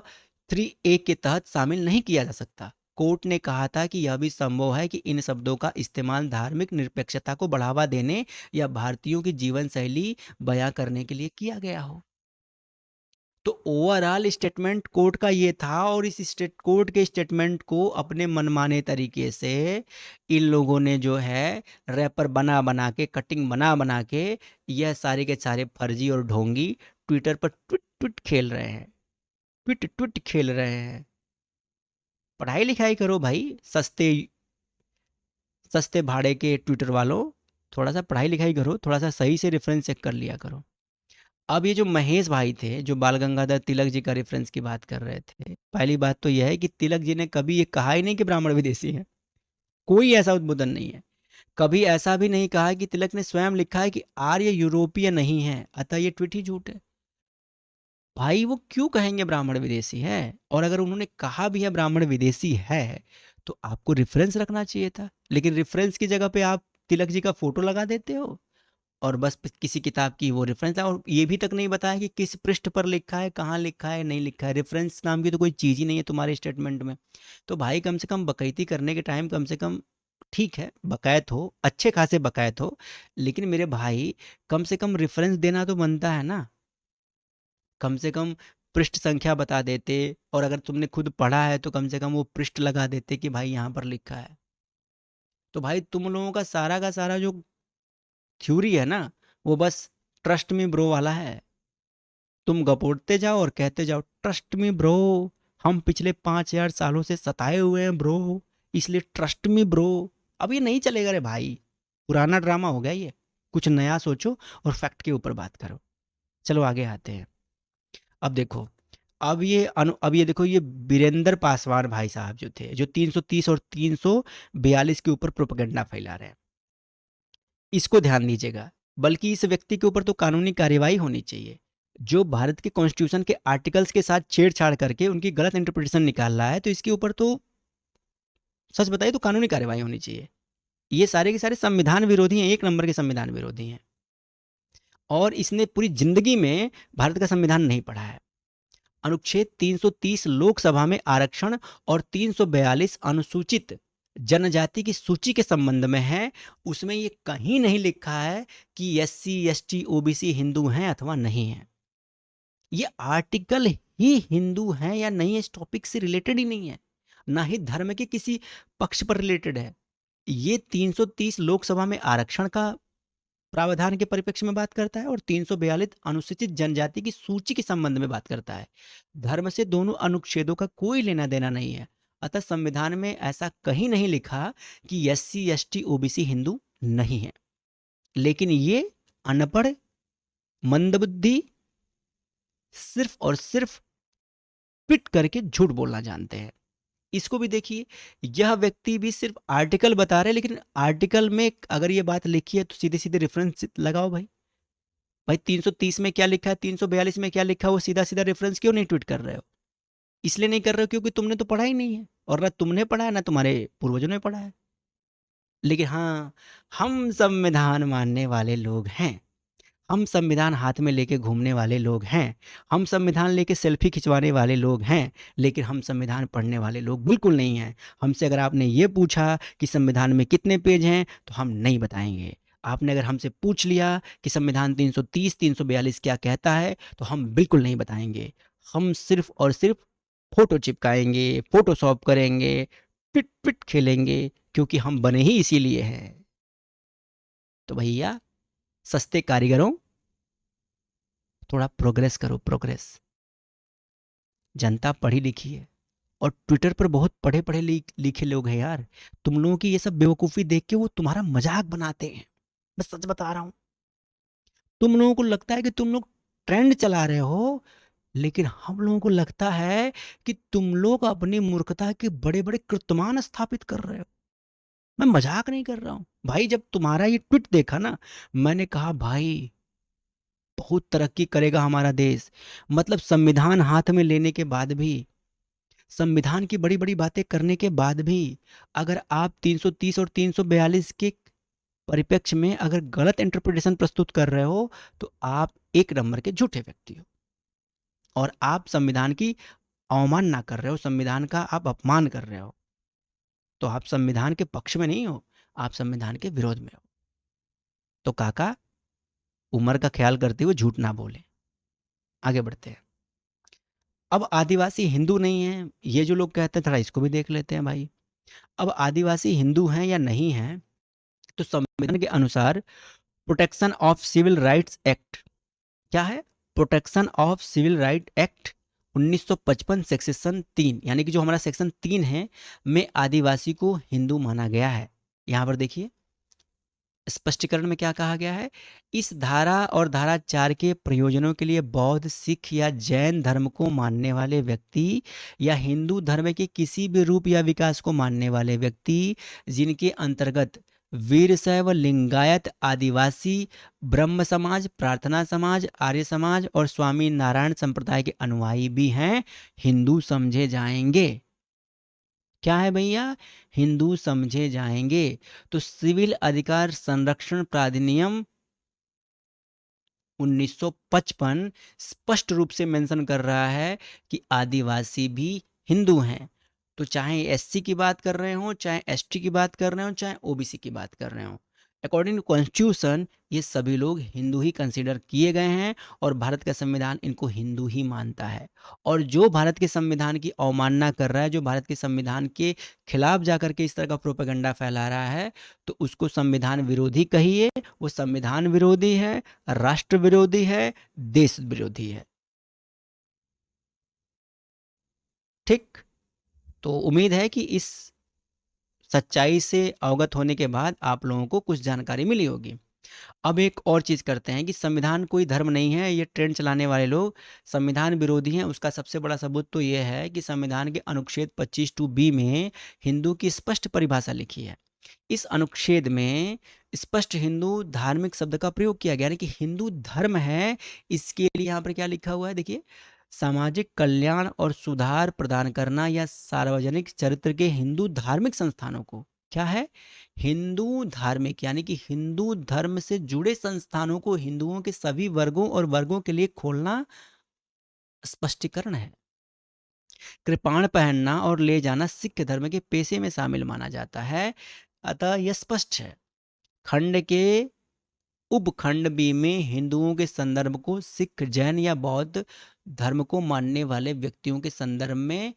3A के तहत शामिल नहीं किया जा सकता। कोर्ट ने कहा था कि यह भी संभव है कि इन शब्दों का इस्तेमाल धार्मिक निरपेक्षता को बढ़ावा देने या भारतीयों की जीवन शैली बयां करने के लिए किया गया हो। तो ओवरऑल स्टेटमेंट कोर्ट का ये था, और इस कोर्ट के स्टेटमेंट को अपने मनमाने तरीके से इन लोगों ने जो है रैपर बना बना के, कटिंग बना बना के, यह सारे के सारे फर्जी और ढोंगी ट्विटर पर ट्विट ट्विट खेल रहे हैं, ट्विट ट्विट खेल रहे हैं। पढ़ाई लिखाई करो भाई, सस्ते सस्ते भाड़े के ट्विटर वालों। थोड़ा सा पढ़ाई लिखाई करो, थोड़ा सा सही से रेफरेंस चेक कर लिया करो। अब ये जो महेश भाई थे, जो बाल गंगाधर तिलक जी का रेफरेंस की बात कर रहे थे, पहली बात तो यह है कि तिलक जी ने कभी ये कहा ही नहीं कि ब्राह्मण विदेशी हैं। कोई ऐसा उद्बोधन नहीं है। कभी ऐसा भी नहीं कहा है कि तिलक ने स्वयं लिखा है कि आर्य यूरोपीय नहीं है, अतः ये ट्वीट ही झूठ है। भाई वो क्यों कहेंगे ब्राह्मण विदेशी है? और अगर उन्होंने कहा भी है ब्राह्मण विदेशी है, तो आपको रेफरेंस रखना चाहिए था। लेकिन रेफरेंस की जगह पे आप तिलक जी का फोटो लगा देते हो, और बस किसी किताब की वो रेफरेंस है, और ये भी तक नहीं बताया कि किस पृष्ठ पर लिखा है, कहाँ लिखा है, नहीं लिखा है। रेफरेंस नाम की तो कोई चीज़ ही नहीं है तुम्हारे स्टेटमेंट में। तो भाई कम से कम बकैती करने के टाइम कम से कम, ठीक है बकैत हो, अच्छे खासे बकैत हो, लेकिन मेरे भाई कम से कम रेफरेंस देना तो बनता है ना। कम से कम पृष्ठ संख्या बता देते, और अगर तुमने खुद पढ़ा है तो कम से कम वो पृष्ठ लगा देते कि भाई यहाँ पर लिखा है। तो भाई तुम लोगों का सारा जो थ्योरी है ना, वो बस ट्रस्ट मी ब्रो वाला है। तुम गपोड़ते जाओ और कहते जाओ ट्रस्ट मी ब्रो, हम पिछले 5000 सालों से सताए हुए हैं ब्रो, इसलिए ट्रस्ट मी ब्रो। अब ये नहीं चलेगा रे भाई, पुराना ड्रामा हो गया ये। कुछ नया सोचो और फैक्ट के ऊपर बात करो। चलो आगे आते हैं। अब देखो, अब ये देखो, ये बीरेंद्र पासवान भाई साहब जो थे, जो 330 और 342 के ऊपर प्रोपेगेंडा फैला रहे हैं, इसको ध्यान दीजिएगा। बल्कि इस व्यक्ति के ऊपर तो कानूनी कार्यवाही होनी चाहिए, जो भारत के कॉन्स्टिट्यूशन के आर्टिकल्स के साथ छेड़छाड़ करके उनकी गलत इंटरप्रिटेशन निकाल रहा है। तो इसके ऊपर तो सच बताइए तो कानूनी कार्यवाही होनी चाहिए। ये सारे के सारे संविधान विरोधी हैं, एक नंबर के संविधान विरोधी हैं। और इसने पूरी जिंदगी में भारत का संविधान नहीं पढ़ा है। अनुच्छेद 330 लोकसभा में आरक्षण और 342 अनुसूचित जनजाति की सूची के संबंध में है। उसमें ये कहीं नहीं लिखा है कि एससी एसटी ओबीसी हिंदू हैं अथवा नहीं है। ये आर्टिकल ही हिंदू हैं या नहीं इस टॉपिक से रिलेटेड ही नहीं है, ना ही धर्म के किसी पक्ष पर रिलेटेड है। ये 330 लोकसभा में आरक्षण का प्रावधान के परिप्रेक्ष्य में बात करता है, और 342 अनुसूचित जनजाति की सूची के संबंध में बात करता है। धर्म से दोनों अनुच्छेदों का कोई लेना देना नहीं है। अतः संविधान में ऐसा कहीं नहीं लिखा कि एससी एसटी ओबीसी हिंदू नहीं है। लेकिन ये अनपढ़, मंदबुद्धि, सिर्फ और सिर्फ पिट करके झूठ बोलना जानते हैं। इसको भी देखिए, यह व्यक्ति भी सिर्फ आर्टिकल बता रहे हैं, लेकिन आर्टिकल में अगर ये बात लिखी है तो सीधे सीधे रेफरेंस लगाओ भाई। भाई 330 में क्या लिखा है, 342 में क्या लिखा है, वो सीधा सीधा रेफरेंस क्यों नहीं ट्वीट कर रहे हो? इसलिए नहीं कर रहे हो क्योंकि तुमने तो पढ़ा ही नहीं है, और ना तुमने पढ़ा है ना तुम्हारे पूर्वजों ने पढ़ा है। लेकिन हाँ, हम संविधान मानने वाले लोग हैं, हम संविधान हाथ में लेके घूमने वाले लोग हैं, हम संविधान लेके सेल्फी खिंचवाने वाले लोग हैं, लेकिन हम संविधान पढ़ने वाले लोग बिल्कुल नहीं हैं। हमसे अगर आपने ये पूछा कि संविधान में कितने पेज हैं, तो हम नहीं बताएंगे। आपने अगर हमसे पूछ लिया कि संविधान 330 342 क्या कहता है, तो हम बिल्कुल नहीं बताएंगे। हम सिर्फ और सिर्फ फोटो चिपकाएंगे, फोटोशॉप करेंगे, पिट पिट खेलेंगे, क्योंकि हम बने ही इसीलिए हैं। तो भैया, सस्ते कारीगरों, थोड़ा प्रोग्रेस करो, प्रोग्रेस। जनता पढ़ी लिखी है, और ट्विटर पर बहुत पढ़े पढ़े लिखे लोग हैं यार। तुम लोगों की ये सब बेवकूफ़ी देख के वो तुम्हारा मजाक बनाते हैं। मैं सच बता रहा हूँ। तुम लोगों को लगता है कि तुम लोग ट्रेंड चला रहे हो, लेकिन हम लोगों को लगता है कि तुम लोग अपनी मूर्खता के बड़े बड़े कीर्तिमान स्थापित कर रहे हो। मैं मजाक नहीं कर रहा हूँ भाई। जब तुम्हारा ये ट्वीट देखा ना, मैंने कहा भाई बहुत तरक्की करेगा हमारा देश। मतलब संविधान हाथ में लेने के बाद भी, संविधान की बड़ी बड़ी बातें करने के बाद भी, अगर आप 330 और 342 के परिप्रेक्ष्य में अगर गलत इंटरप्रिटेशन प्रस्तुत कर रहे हो, तो आप एक नंबर के झूठे व्यक्ति हो, और आप संविधान की अवमानना कर रहे हो, संविधान का आप अपमान कर रहे हो। तो आप संविधान के पक्ष में नहीं हो, आप संविधान के विरोध में हो। तो काका, उम्र का ख्याल करते हुए झूठ ना बोले। आगे बढ़ते हैं। अब आदिवासी हिंदू नहीं है, ये जो लोग कहते हैं, थोड़ा इसको भी देख लेते हैं भाई। अब आदिवासी हिंदू हैं या नहीं हैं, तो संविधान के अनुसार protection of civil rights act क्या है? Protection of civil right act 1955 section 3, यानी कि जो हमारा सेक्शन 3 है, में आदिवासी को हिंदू माना गया है। यहां पर देखिए स्पष्टीकरण में क्या कहा गया है। इस धारा और धारा 4 के प्रयोजनों के लिए बौद्ध, सिख या जैन धर्म को मानने वाले व्यक्ति, या हिंदू धर्म के किसी भी रूप या विकास को मानने वाले व्यक्ति, जिनके अंतर्गत वीरशैव, लिंगायत, आदिवासी, ब्रह्म समाज, प्रार्थना समाज, आर्य समाज और स्वामी नारायण संप्रदाय के अनुयायी भी हैं, हिंदू समझे जाएंगे। क्या है भैया? हिंदू समझे जाएंगे। तो सिविल अधिकार संरक्षण प्राधिनियम 1955 स्पष्ट रूप से मेंशन कर रहा है कि आदिवासी भी हिंदू हैं। तो चाहे एससी की बात कर रहे हो, चाहे एसटी की बात कर रहे हो, चाहे ओबीसी की बात कर रहे हो, अकॉर्डिंग टू कॉन्स्टिट्यूशन ये सभी लोग हिंदू ही कंसीडर किए गए हैं, और भारत का संविधान इनको हिंदू ही मानता है। और जो भारत के संविधान की अवमानना कर रहा है, जो भारत के संविधान के खिलाफ जाकर के इस तरह का प्रोपेगेंडा फैला रहा है, तो उसको संविधान विरोधी कहिए। वो संविधान विरोधी है, राष्ट्र विरोधी है, देश विरोधी है। ठीक। तो उम्मीद है कि इस सच्चाई से अवगत होने के बाद आप लोगों को कुछ जानकारी मिली होगी। अब एक और चीज़ करते हैं कि संविधान कोई धर्म नहीं है, ये ट्रेंड चलाने वाले लोग संविधान विरोधी हैं। उसका सबसे बड़ा सबूत तो ये है कि संविधान के अनुच्छेद 25(2)(b) में हिंदू की स्पष्ट परिभाषा लिखी है। इस अनुच्छेद में स्पष्ट हिंदू धार्मिक शब्द का प्रयोग किया गया, यानी कि हिंदू धर्म है। इसके लिए यहाँ पर क्या लिखा हुआ है देखिए, सामाजिक कल्याण और सुधार प्रदान करना या सार्वजनिक चरित्र के हिंदू धार्मिक संस्थानों को, क्या है? हिंदू धार्मिक, यानी कि हिंदू धर्म से जुड़े संस्थानों को हिंदुओं के सभी वर्गों और वर्गों के लिए खोलना स्पष्टीकरण है। कृपाण पहनना और ले जाना सिख धर्म के पेशे में शामिल माना जाता है। अतः यह स्पष्ट है। खंड के उपखंड बी में हिंदुओं के संदर्भ को सिख, जैन या बौद्ध धर्म को मानने वाले व्यक्तियों के संदर्भ में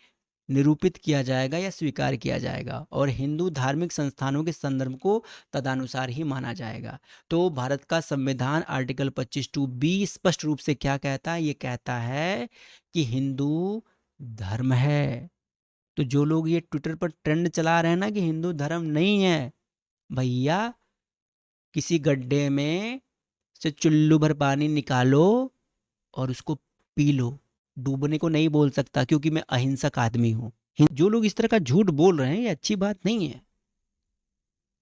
निरूपित किया जाएगा या स्वीकार किया जाएगा, और हिंदू धार्मिक संस्थानों के संदर्भ को तदनुसार ही माना जाएगा। तो भारत का संविधान आर्टिकल 25(2)(b) स्पष्ट रूप से क्या कहता है? ये कहता है कि हिंदू धर्म है। तो जो लोग ये ट्विटर पर ट्रेंड चला रहे हैं ना कि हिंदू धर्म नहीं है, भैया किसी गड्ढे में से चुल्लू भर पानी निकालो और उसको पी लो। डूबने को नहीं बोल सकता क्योंकि मैं अहिंसक आदमी हूँ। जो लोग इस तरह का झूठ बोल रहे हैं ये अच्छी बात नहीं है।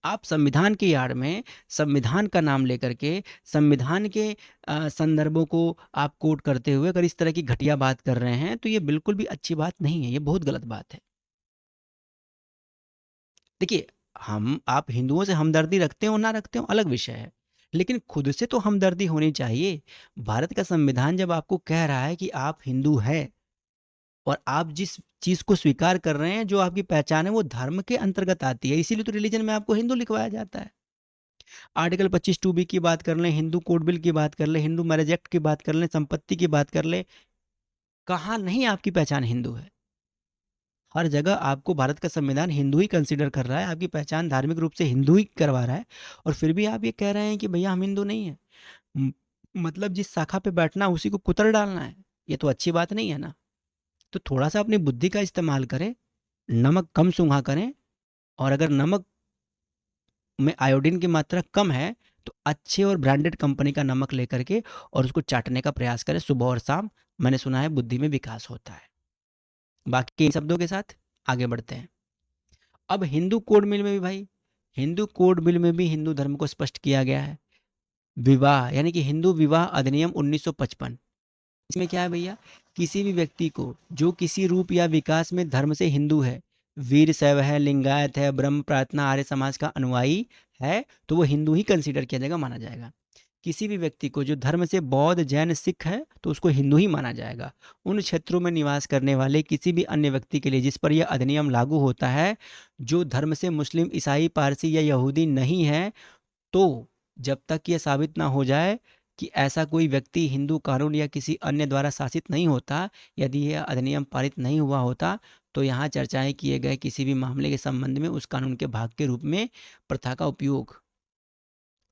आप संविधान की आड़ में संविधान का नाम लेकर के संविधान के संदर्भों को आप कोट करते हुए अगर इस तरह की घटिया बात कर रहे हैं तो ये बिल्कुल भी अच्छी बात नहीं है, ये बहुत गलत बात है। देखिए, हम आप हिंदुओं से हमदर्दी रखते हो ना रखते हो अलग विषय है, लेकिन खुद से तो हमदर्दी होनी चाहिए। भारत का संविधान जब आपको कह रहा है कि आप हिंदू हैं और आप जिस चीज़ को स्वीकार कर रहे हैं, जो आपकी पहचान है वो धर्म के अंतर्गत आती है, इसीलिए तो रिलीजन में आपको हिंदू लिखवाया जाता है। आर्टिकल 25(2)(b) की बात कर लें, हिंदू कोड बिल की बात कर लें, हिंदू मैरिज एक्ट की बात कर लें, संपत्ति की बात कर लें, कहाँ नहीं आपकी पहचान हिंदू है। हर जगह आपको भारत का संविधान हिंदू ही कंसीडर कर रहा है, आपकी पहचान धार्मिक रूप से हिंदू ही करवा रहा है, और फिर भी आप ये कह रहे हैं कि भैया हम हिंदू नहीं हैं। मतलब जिस शाखा पे बैठना उसी को कुतर डालना है, ये तो अच्छी बात नहीं है ना। तो थोड़ा सा अपनी बुद्धि का इस्तेमाल करें, नमक कम सूंघा करें, और अगर नमक में आयोडीन की मात्रा कम है तो अच्छे और ब्रांडेड कंपनी का नमक लेकर के और उसको चाटने का प्रयास करें सुबह और शाम। मैंने सुना है बुद्धि में विकास होता है। बाकी इन शब्दों के साथ आगे बढ़ते हैं। अब हिंदू कोड बिल में भी भाई, हिंदू कोड बिल में भी हिंदू धर्म को स्पष्ट किया गया है। विवाह यानी कि हिंदू विवाह अधिनियम 1955, इसमें क्या है भैया, किसी भी व्यक्ति को जो किसी रूप या विकास में धर्म से हिंदू है, वीर शैव है, लिंगायत है, ब्रह्म प्रार्थना आर्य समाज का अनुयायी है, तो वो हिंदू ही कंसीडर किया जाएगा, माना जाएगा। किसी भी व्यक्ति को जो धर्म से बौद्ध जैन सिख है तो उसको हिंदू ही माना जाएगा। उन क्षेत्रों में निवास करने वाले किसी भी अन्य व्यक्ति के लिए जिस पर यह अधिनियम लागू होता है, जो धर्म से मुस्लिम, ईसाई, पारसी या यहूदी नहीं है, तो जब तक ये साबित ना हो जाए कि ऐसा कोई व्यक्ति हिंदू कानून या किसी अन्य द्वारा शासित नहीं होता, यदि यह अधिनियम पारित नहीं हुआ होता, तो यहाँ चर्चाएं किए गए किसी भी मामले के संबंध में उस कानून के भाग के रूप में प्रथा का उपयोग।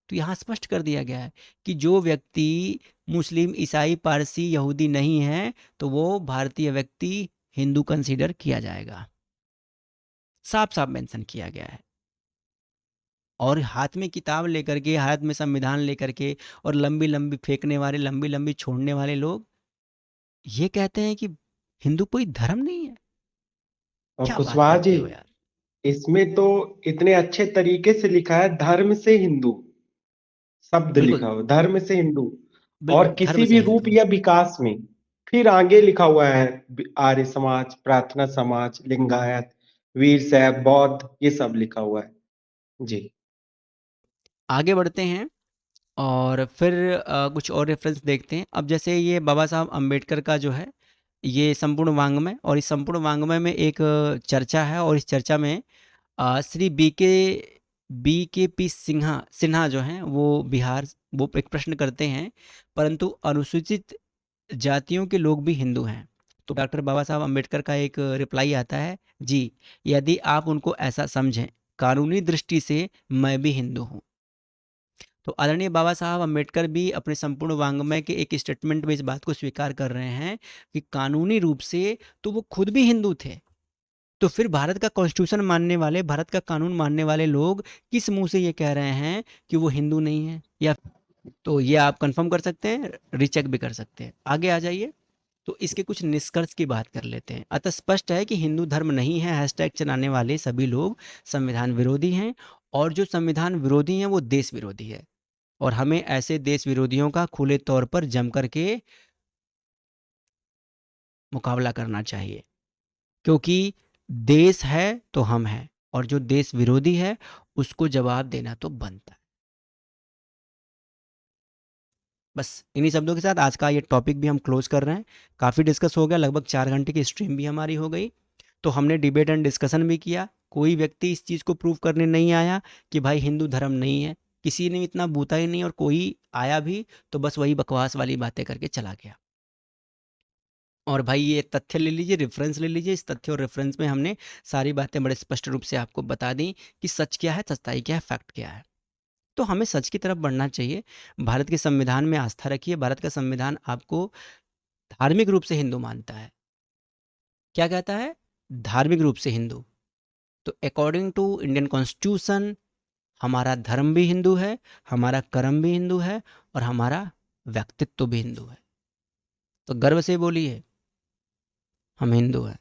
तो यहाँ स्पष्ट कर दिया गया है कि जो व्यक्ति मुस्लिम, ईसाई, पारसी, यहूदी नहीं है तो वो भारतीय व्यक्ति हिंदू कंसीडर किया जाएगा। साफ साफ मेंशन किया गया है। और हाथ में किताब लेकर के, हाथ में संविधान लेकर के और लंबी लंबी फेंकने वाले, लंबी लंबी छोड़ने वाले लोग ये कहते हैं कि हिंदू कोई धर्म नहीं है। और क्या बात कुशवाहा जी, करते हो यार। इसमें तो इतने अच्छे तरीके से लिखा है, धर्म से हिंदू शब्द बिल्कुल, लिखा हो, धर्म से हिंदू, और बिल्कुल धर्म किसी से भी रूप हिंदू। या विकास में। फिर आगे लिखा हुआ है आर्य समाज, प्रार्थना समाज, लिंगायत, वीर शैव, बौद्ध, ये सब लिखा हुआ है जी। आगे बढ़ते हैं और फिर कुछ और रेफरेंस देखते हैं। अब जैसे ये बाबा साहब अम्बेडकर का जो है ये संपूर्ण वांग्मय, और इस संपूर्ण वांग्मय में एक चर्चा है, और इस चर्चा में श्री बी के पी सिन्हा सिन्हा जो हैं वो बिहार, वो एक प्रश्न करते हैं, परंतु अनुसूचित जातियों के लोग भी हिंदू हैं। तो डॉक्टर बाबा साहब अम्बेडकर का एक रिप्लाई आता है, जी, यदि आप उनको ऐसा समझें, कानूनी दृष्टि से मैं भी हिंदू हूँ। तो आदरणीय बाबा साहब अम्बेडकर भी अपने संपूर्ण वांग्मय के एक स्टेटमेंट में इस बात को स्वीकार कर रहे हैं कि कानूनी रूप से तो वो खुद भी हिंदू थे। तो फिर भारत का कॉन्स्टिट्यूशन मानने वाले, भारत का कानून मानने वाले लोग किस मुंह से ये कह रहे हैं कि वो हिंदू नहीं है? या तो ये आप कंफर्म कर सकते हैं, रीचेक भी कर सकते हैं। आगे आ जाइए। तो इसके कुछ निष्कर्ष की बात कर लेते हैं। अतः स्पष्ट है कि हिंदू धर्म नहीं है हैशटैग चलाने वाले सभी लोग संविधान विरोधी हैं, और जो संविधान विरोधी हैं वो देश विरोधी है, और हमें ऐसे देश विरोधियों का खुले तौर पर जम करके मुकाबला करना चाहिए, क्योंकि देश है तो हम हैं, और जो देश विरोधी है उसको जवाब देना तो बनता है। बस इन्हीं शब्दों के साथ आज का ये टॉपिक भी हम क्लोज कर रहे हैं। काफ़ी डिस्कस हो गया, लगभग 4 घंटे की स्ट्रीम भी हमारी हो गई। तो हमने डिबेट एंड डिस्कशन भी किया। कोई व्यक्ति इस चीज़ को प्रूव करने नहीं आया कि भाई हिंदू धर्म नहीं है, किसी ने इतना बूता ही नहीं, और कोई आया भी तो बस वही बकवास वाली बातें करके चला गया। और भाई ये तथ्य ले लीजिए, रेफरेंस ले लीजिए, इस तथ्य और रेफरेंस में हमने सारी बातें बड़े स्पष्ट रूप से आपको बता दी कि सच क्या है, सच्चाई क्या है, फैक्ट क्या है। तो हमें सच की तरफ बढ़ना चाहिए। भारत के संविधान में आस्था रखिए। भारत का संविधान आपको धार्मिक रूप से हिंदू मानता है। क्या कहता है? धार्मिक रूप से हिंदू। तो अकॉर्डिंग टू इंडियन कॉन्स्टिट्यूशन हमारा धर्म भी हिंदू है, हमारा कर्म भी हिंदू है और हमारा व्यक्तित्व भी हिंदू है। तो गर्व से बोलिए हम हिंदू हैं।